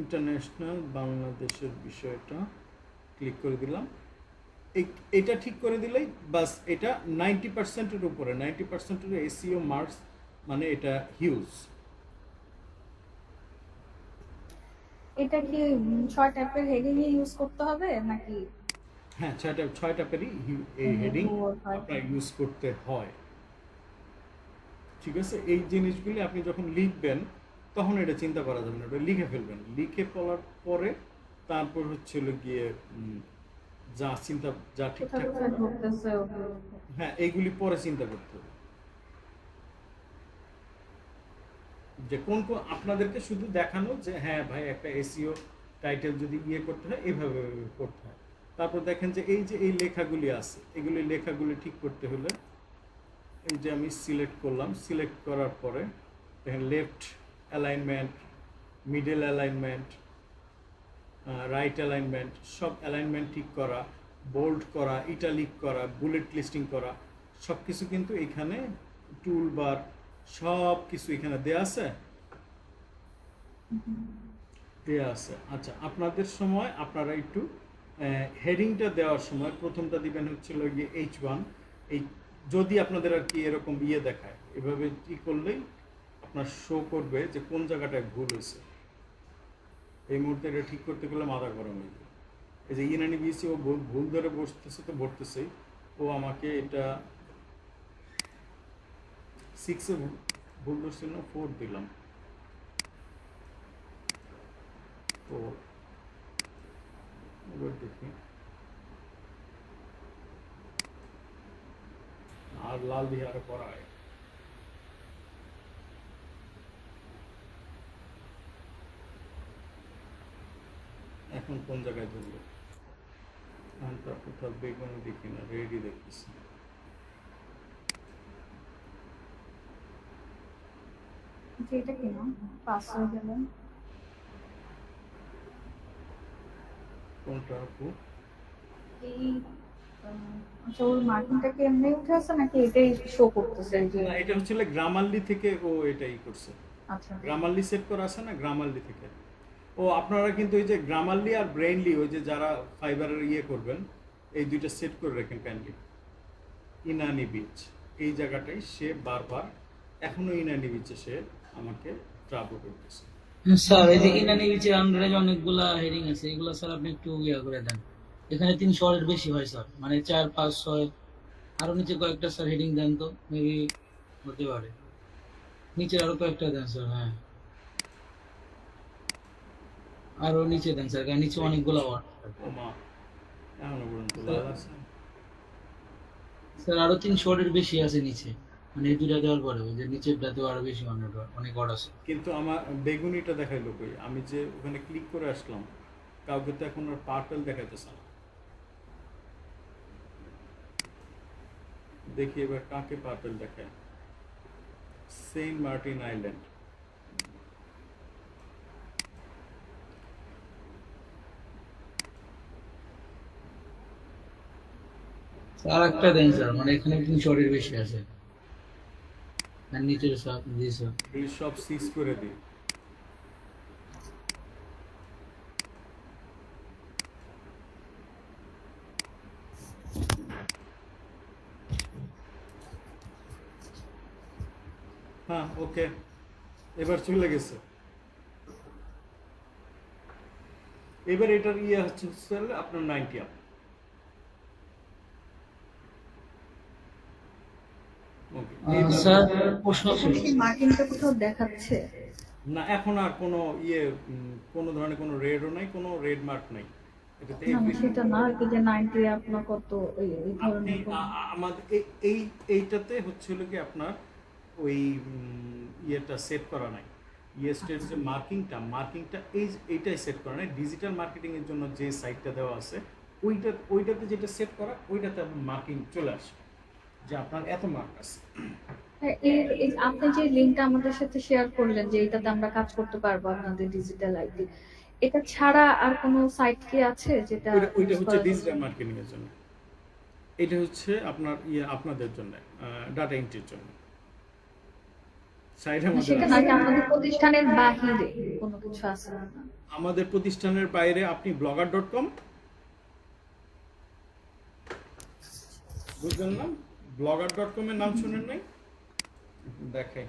ইন্টারন্যাশনাল বাংলাদেশের বিষয়টা ক্লিক করে দিলাম, এটা ঠিক করে দিলেই বাস, এটা 90%-এর উপরে, 90%-এর এসইও মার্কস, মানে এটা হিউজ। এটা কি 6 টাইপের হেডিং ইউজ করতে হবে নাকি? হ্যাঁ, 6 টাইপেরই এই হেডিং আপনার ইউজ করতে হয়। ঠিক আছে, এই জিনিসগুলি আপনি যখন লিখবেন তখন এটা চিন্তা করা যাবে না, ওটা লিখে ফেলবেন, লিখে ফেলার পরে তারপর হচ্ছে হলো গিয়ে যা চিন্তা যা কোথায় ঠিকঠাক কোথায় ঢুকতেছে ওগুলো। হ্যাঁ এইগুলি পরে চিন্তা করতে হবে, যে কোন কোন আপনাদেরকে শুধু দেখানো যে হ্যাঁ ভাই একটা এসইও টাইটেল যদি ইয়ে করতে হয় এভাবে এভাবে করতে হয়। তারপর দেখেন যে এই লেখাগুলি আছে, এগুলি লেখাগুলি ঠিক করতে হলে এই যে আমি সিলেক্ট করলাম, সিলেক্ট করার পরে দেখেন left alignment, middle alignment, right alignment, সব অ্যালাইনমেন্ট ঠিক করা, বোল্ড করা, ইটালিক করা, বুলেট লিস্টিং করা, সব কিছু কিন্তু এখানে টুল বার সব কিছু এখানে দেয়া আছে, দেয়া আছে। আচ্ছা, আপনাদের সময় আপনারা একটু হেডিংটা দেওয়ার সময় প্রথমটা দিবেন হচ্ছিল গিয়ে H1, এই যদি আপনাদের আর কি এরকম ইয়ে দেখায় এভাবে কি করলেই আপনার শো করবে যে কোন জায়গাটায় ভুল হয়েছে। এই মুহূর্তে এটা ঠিক করতে গেলে মাথা গরম হয়ে যাবে। এই যে ইনানি বিএসসি ও ভুল ধরে বসতেছে তো ভরতেছেই, ও আমাকে এটা 6-এ ভুল ধরছিল না, 4 দিলাম, 4 এবার দেখি আর লাল দিয়ে আরো করা হয়। এখন কোন জায়গায় ধরলো, আনটা কোথাও বেগুনি দেখি না, রেডি দেখতেছি। আচ্ছা, এটা কি না পাস হয়ে গেল? কোনটা আপু? এই আচ্ছা, ওর মার্কিংটা কি এমনি উঠে আছে নাকি এটাই শো করতেছে যে? না, এটা হচ্ছে গ্রামারলি থেকে ও এটাই করছে, আচ্ছা, গ্রামারলি সেট করা আছে না, গ্রামারলি থেকে। ও আপনারা কিন্তু এই যে গ্রামারলি আর ব্রেইনলি ওই যে যারা ফাইবারের ইয়ে করবেন এই দুইটা সেট করে রাখেন কাইন্ডলি। ইনানি বিচ এই জায়গাটাই সে বারবার এখনো ইনানি বিচে সে আমাকে ট্রাবল করতেছে। স্যার এই যে ইনানি বিচের আন্ডারে অনেকগুলা হেডিং আছে, এগুলো স্যার আপনি একটু ইয়া করে দেন। এখানে 300 এর বেশি হয় স্যার, মানে 4, 5, 6 আরো নিচে কয়েকটা স্যার হেডিং দেন তো, মেবি হতে পারে। নিচে আরো কয়েকটা দেন স্যার। হ্যাঁ, আরো নিচে দেন স্যার, কারণ নিচে অনেকগুলো ওয়ার্ড। ও মা, এখনো পর্যন্ত লাল আছে। স্যার আরো 300 এর বেশি আছে নিচে, মানে এই দুটা দেওয়ার পরে ওই যে নিচেরটাতেও আরো বেশি অনেক ওয়ার্ড আছে। কিন্তু আমার বেগুনিটা দেখাইলো কই, আমি যে ওখানে ক্লিক করে আসলাম কাউকে তো এখন আর পার্পল দেখাইতেছে না। দেখি এবার কাকে পার্পল দেখায়। সেন্ট মার্টিন আইল্যান্ড, আর একটা দেন স্যার, মানে এখানে 300 এর বেশি আছে। আর নিচের সব জি স্যার। এগুলি সব সিজ করে দিই। হ্যাঁ ওকে, এবার চলে গেছে। এবার এটার ইয়ে হচ্ছে আপনার 90 আপ। স্যার প্রশ্ন ছিল, এখানে কি মার্কিংটা কোথাও দেখাচ্ছে? না, এখন আর কোনো ইয়ে কোনো ধরনের কোনো রেডও নাই, কোনো রেড মার্ক নাই এটাতে। না না, সেটা না আর কি, যে 90 আপনার কত এই আপনি ধরনের কোনো। আমাদের এইটাতে হচ্ছে হলো কি আপনার ওই ইয়েটা সেট করা নাই, ইয়েস্টের যে মার্কিংটা এইটাই সেট করা নাই। ডিজিটাল মার্কেটিং এর জন্য যে সাইটটা দেওয়া আছে ওইটাতে যেটা সেট করা ওইটাতে মার্কিং চলে আসে যে আপনার এত মার্ক আছে। হ্যাঁ, আপনি যে লিঙ্কটা আমাদের সাথে শেয়ার করলেন যে এটাতে আমরা কাজ করতে পারবো আপনাদের ডিজিটাল আইডি, এটা ছাড়া আর কোনো সাইট কি আছে যেটা ওইটা use হচ্ছে করা যাবে? ডিজিটাল মার্কেটিং এর জন্য, এটা হচ্ছে আপনার আপনাদের জন্য ডাটা এন্ট্রির জন্য সাইটের না, মধ্যে সেটা আছে। নাকি আমাদের প্রতিষ্ঠানের বাহিরে কোনো কিছু আছে না? আমাদের প্রতিষ্ঠানের বাইরে আপনি blogger.com বুঝলেন না, blogger.com এর নাম শুনেন নাই? দেখাই,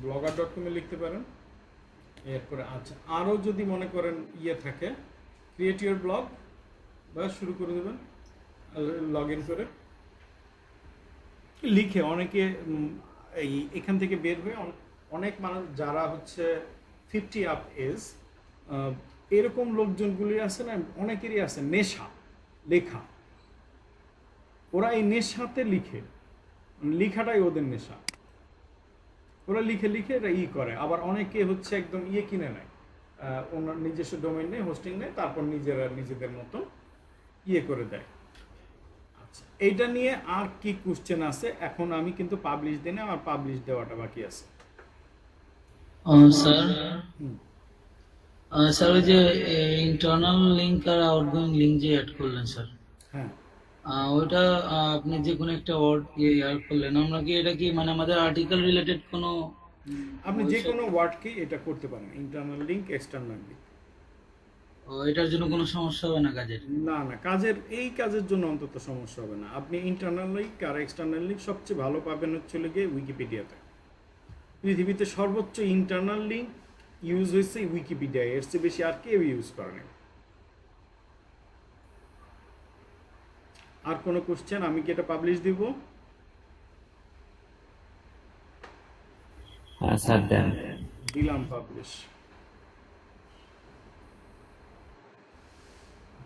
blogger.com এ লিখতে পারেন। এরপরে আচ্ছা, আরও যদি মনে করেন ইয়ে থাকে ক্রিয়েট ইউর ব্লগ, বা শুরু করে দেবেন। লগ ইন করে লিখে অনেকে এই এখান থেকে বের হয়ে অনেক মানুষ যারা হচ্ছে 50 আপ এজ, এরকম লোকজনগুলি আছে না, অনেকেরই আছে নেশা লেখা, ওরা এই নেশাতে লিখে, লেখাটাই ওদের নেশা, ওরা লিখে লিখে এটা করে। আবার অনেকে হচ্ছে একদম কিনে নেয়, ওনার নিজস্ব ডোমেইন নেই, হোস্টিং নেই, তারপর নিজেদের মতো করে দেয়। আচ্ছা, এইটা নিয়ে আর কি কোশ্চেন আছে? এখন আমি কিন্তু পাবলিশ দিই না, আমার পাবলিশ দেওয়াটা বাকি আছে। স্যার স্যার ওই যে ইন্টারনাল লিংক আর আউটগোয়িং লিংক যে অ্যাড করলেন স্যার, হ্যাঁ, ওইটা আপনি যে কোনো একটা ওয়ার্ড অ্যাড করলেন, আমরা কি এটা কি মানে আমাদের আর্টিকেল রিলেটেড কোনো আপনি যে কোনো ওয়ার্ডকে এটা করতে পারেন, ইন্টারনাল লিংক, এক্সটার্নাল লিংক। এটার জন্য কোনো সমস্যা হবে না কাজের? না না, এই কাজের জন্য অন্তত সমস্যা হবে না। আপনি ইন্টারনাল লিংক আর এক্সটার্নাল লিংক সবচেয়ে ভালো পাবেন হচ্ছে গিয়ে উইকিপিডিয়াতে। পৃথিবীতে সর্বোচ্চ ইন্টারনাল লিংক ইউজ হয়েছে উইকিপিডিয়ায়, এর চেয়ে বেশি আর কেউ ইউজ করে না। আর কোনো কোশ্চেন? আমি কি এটা পাবলিশ দিব? হ্যাঁ স্যার দেন। দিলাম পাবলিশ।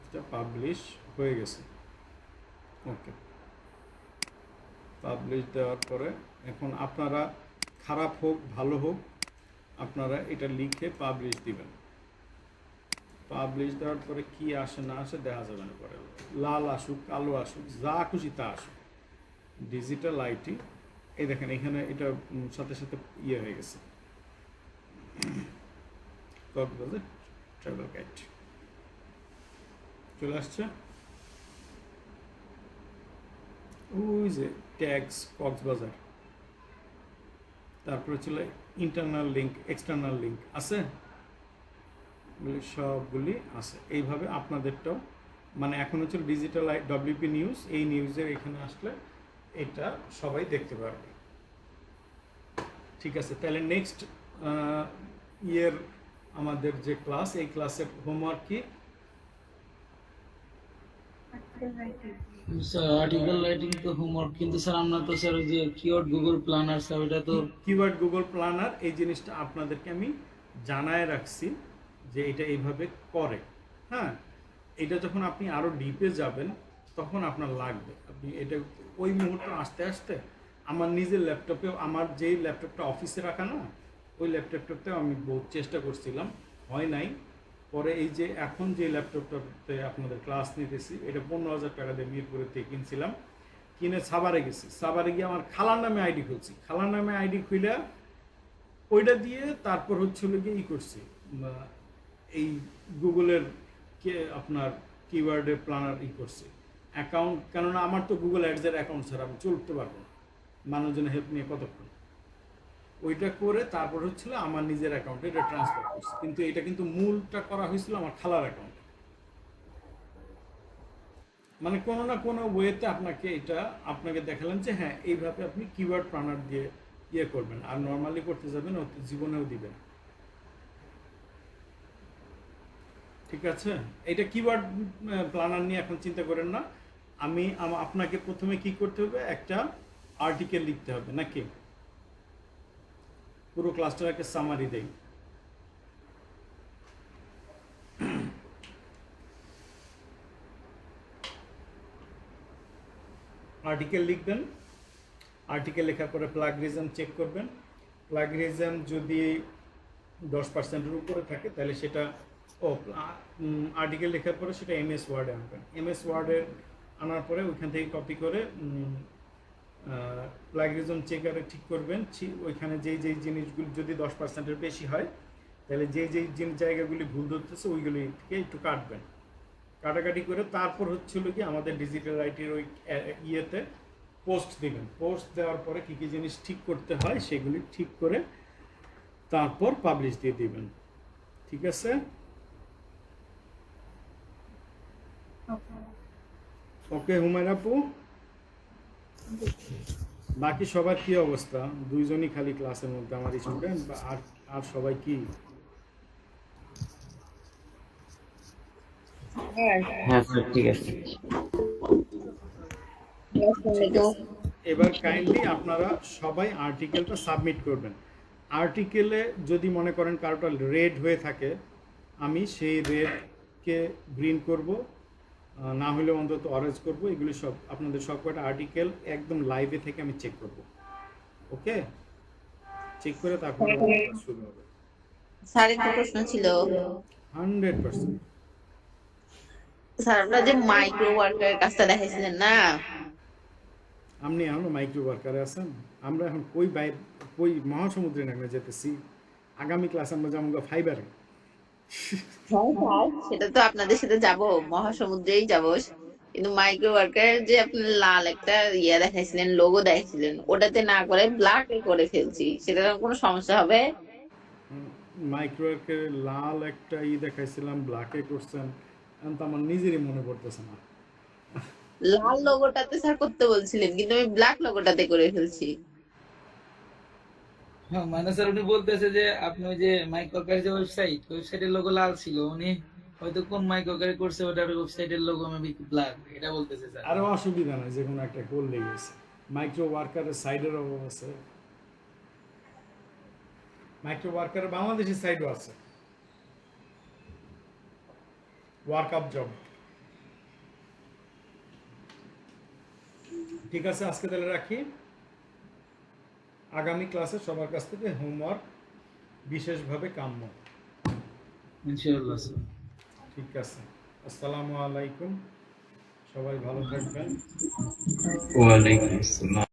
এটা পাবলিশ হয়ে গেছে। ওকে, পাবলিশ দেওয়ার পরে এখন আপনারা, খারাপ হোক ভালো হোক, আপনারা এটা লিখে পাবলিশ দিবেন। পাবলিশ দেওয়ার পরে কি আসে না আসে দেখা যাবে না, পরে লাল আসুক কালো আসুক যা খুশি তা আসুক। ডিজিটাল আইটি, এই দেখেন এখানে এটা সাথে সাথে হয়ে গেছে, কক্সবাজার ট্রাভেল গাইড চলে আসছে। ওই যে ট্যাক্স কক্সবাজার, তারপরে চলে ইন্টারনাল লিংক, এক্সটার্নাল লিংক আছে, সবগুলি আছে। এইভাবে আপনাদেরটাও, মানে এখন হচ্ছে ডিজিটাল ডব্লিউপি নিউজ, এই নিউজের এখানে আসলে এটা সবাই দেখতে পারবে। ঠিক আছে, তাহলে নেক্সট ইয়ের আমাদের যে ক্লাস, এই ক্লাসের হোমওয়ার্ক কি? স্যার আর্টিকেল রাইটিং তো হোমওয়ার্ক, কিন্তু স্যার আমরা তো স্যার যে কিওয়ার্ড গুগল প্ল্যানার স্যার ওটা তো কিওয়ার্ড গুগল প্ল্যানার, এই জিনিসটা আপনাদেরকে আমি জানায় রাখছি যে এটা এইভাবে করে। হ্যাঁ, এটা যখন আপনি আরও ডিপে যাবেন তখন আপনার লাগবে, আপনি এটা ওই মুহূর্তে আস্তে আস্তে আমার নিজের ল্যাপটপেও, আমার যেই ল্যাপটপটা অফিসে রাখা না, ওই ল্যাপটপটাতেও আমি বহুত চেষ্টা করছিলাম, হয় নাই। পরে এই যে এখন যে ল্যাপটপটাতে আপনাদের ক্লাস নিতেছি, এটা 15,000 টাকা দিয়ে মিরপুরের থেকে কিনছিলাম, কিনে সাভারে গেছি, সাভারে গিয়ে আমার খালার নামে আইডি খুলছি, খালার নামে আইডি খুলে ওইটা দিয়ে তারপর হচ্ছে গিয়ে করছি এই গুগলের আপনার কিওয়ার্ডের প্ল্যানার করছি অ্যাকাউন্ট, কেননা আমার তো গুগল অ্যাডসের অ্যাকাউন্ট ছাড়া আমি চলতে পারবো না, মানুষজনের হেল্প নিয়ে কতক্ষণ। ওইটা করে তারপর হচ্ছিল আমার নিজের অ্যাকাউন্টে এটা ট্রান্সফার করছি, কিন্তু এটা কিন্তু মূলটা করা হয়েছিল আমার খালার অ্যাকাউন্টে। মানে কোনো না কোনো ওয়েতে আপনাকে দেখালাম যে হ্যাঁ এইভাবে আপনি কিওয়ার্ড প্ল্যানার দিয়ে করবেন, আর নর্মালি করতে যাবেন জীবনেও দিবেন। ঠিক আছে, এটা কিওয়ার্ড প্ল্যানার নিয়ে এখন চিন্তা করেন না। আপনাকে প্রথমে কি করতে হবে, একটা আর্টিকেল লিখতে হবে নাকি? পুরো ক্লাসটার একটা সামারি দেই। আর্টিকেল লিখবেন, আর্টিকেল লেখার পরে প্লাগরিজম চেক করবেন। প্লাগরিজম যদি 10%-এর উপরে থাকে তাহলে সেটা আর্টিকেল লেখার পরে সেটা এমএস ওয়ার্ডে আনবেন। এমএস ওয়ার্ডে আনার পরে ওইখান থেকে কপি করে প্লাগরিজম চেকারে ঠিক করবেন। ওইখানে যেই জিনিসগুলি যদি 10%-এর বেশি হয় তাহলে যেই জায়গাগুলি ভুল ধরতেছে ওইগুলি থেকে একটু কাটবেন, কাটাকাটি করে তারপর হচ্ছিল কি আমাদের ডিজিটাল আইটির ওই ইয়েতে পোস্ট দিবেন। পোস্ট দেওয়ার পরে কী কী জিনিস ঠিক করতে হয় সেগুলি ঠিক করে তারপর পাবলিশ দিয়ে দিবেন। ঠিক আছে, ওকে হুমায়রা আপু, বাকি সবার কি অবস্থা? দুইজনই খালি ক্লাসের মধ্যে আমার স্টুডেন্ট, আর সবাই কি? হ্যাঁ স্যার ঠিক আছে। ঠিক আছে। এবার কাইন্ডলি আপনারা সবাই আর্টিকেলটা সাবমিট করবেন। আর্টিকেলে যদি মনে করেন কারোটা রেড হয়ে থাকে, আমি সেই রেডকে গ্রিন করব, না হলে অন্তত অরেঞ্জ করব। এগুলি সব আপনাদের সব কয়টা আর্টিকেল একদম লাইভে থেকে আমি চেক করব। ওকে, চেক করে তারপর শুরু হবে। স্যার একটা প্রশ্ন ছিল 100%। স্যার, আপনারা যে মাইক্রো ওয়ার্কারের কাজটা দেখাইছিলেন না, আপনি এখন মাইক্রো ওয়ার্কারে আছেন। আমরা এখন কই মহাসমুদ্রে নামে যেতেছি। আগামী ক্লাসে আমরা যাবো ফাইবারে। স্যার সেটা তো আপনাদের সাথে যাব, মহাসমুদ্রেই যাব, কিন্তু মাইক্রো ওয়ার্কারের যে আপনি লাল একটা ইয়া দেখাইছিলেন, লোগো দেখাইছিলেন, ওটাতে না করে ব্ল্যাকে করে ফেলছি, সেটার কোনো সমস্যা হবে? মাইক্রো ওয়ার্কারে লাল একটা দেখাইছিলাম, ব্ল্যাকে করছেন, এখন তো আমার নিজেরই মনে পড়তেছে না। লাল লোগোটাতে স্যার করতে বলছিলেন, কিন্তু আমি ব্ল্যাক লোগোটাতে করে ফেলছি। হ্যাঁ, মানে স্যার উনি বলতেছে যে আপনি ওই যে মাইক্রোকারের যে ওয়েবসাইটের লোগো লাল ছিল, উনি হয়তো কোন মাইক্রোকারে করছে ওটার ওয়েবসাইটের লোগো মেবি ব্ল্যাক, এটা বলতেছে স্যার। আরও অসুবিধা নাই, যে কোনো একটা করলেই গেছে। মাইক্রো ওয়ার্কারের সাইডের অভাব আছে, মাইক্রো ওয়ার্কারের বাংলাদেশের সাইডও আছে, ওয়ার্ক আপ জব। ঠিক আছে, আজকে তাহলে রাখি। আগামী ক্লাসে সবার কাছ থেকে হোমওয়ার্ক বিশেষভাবে কাম্য। ইনশাআল্লাহ স্যার। ঠিক আছে, আসসালামু আলাইকুম, সবাই ভালো থাকবেন। ওয়ালাইকুম আসসালাম।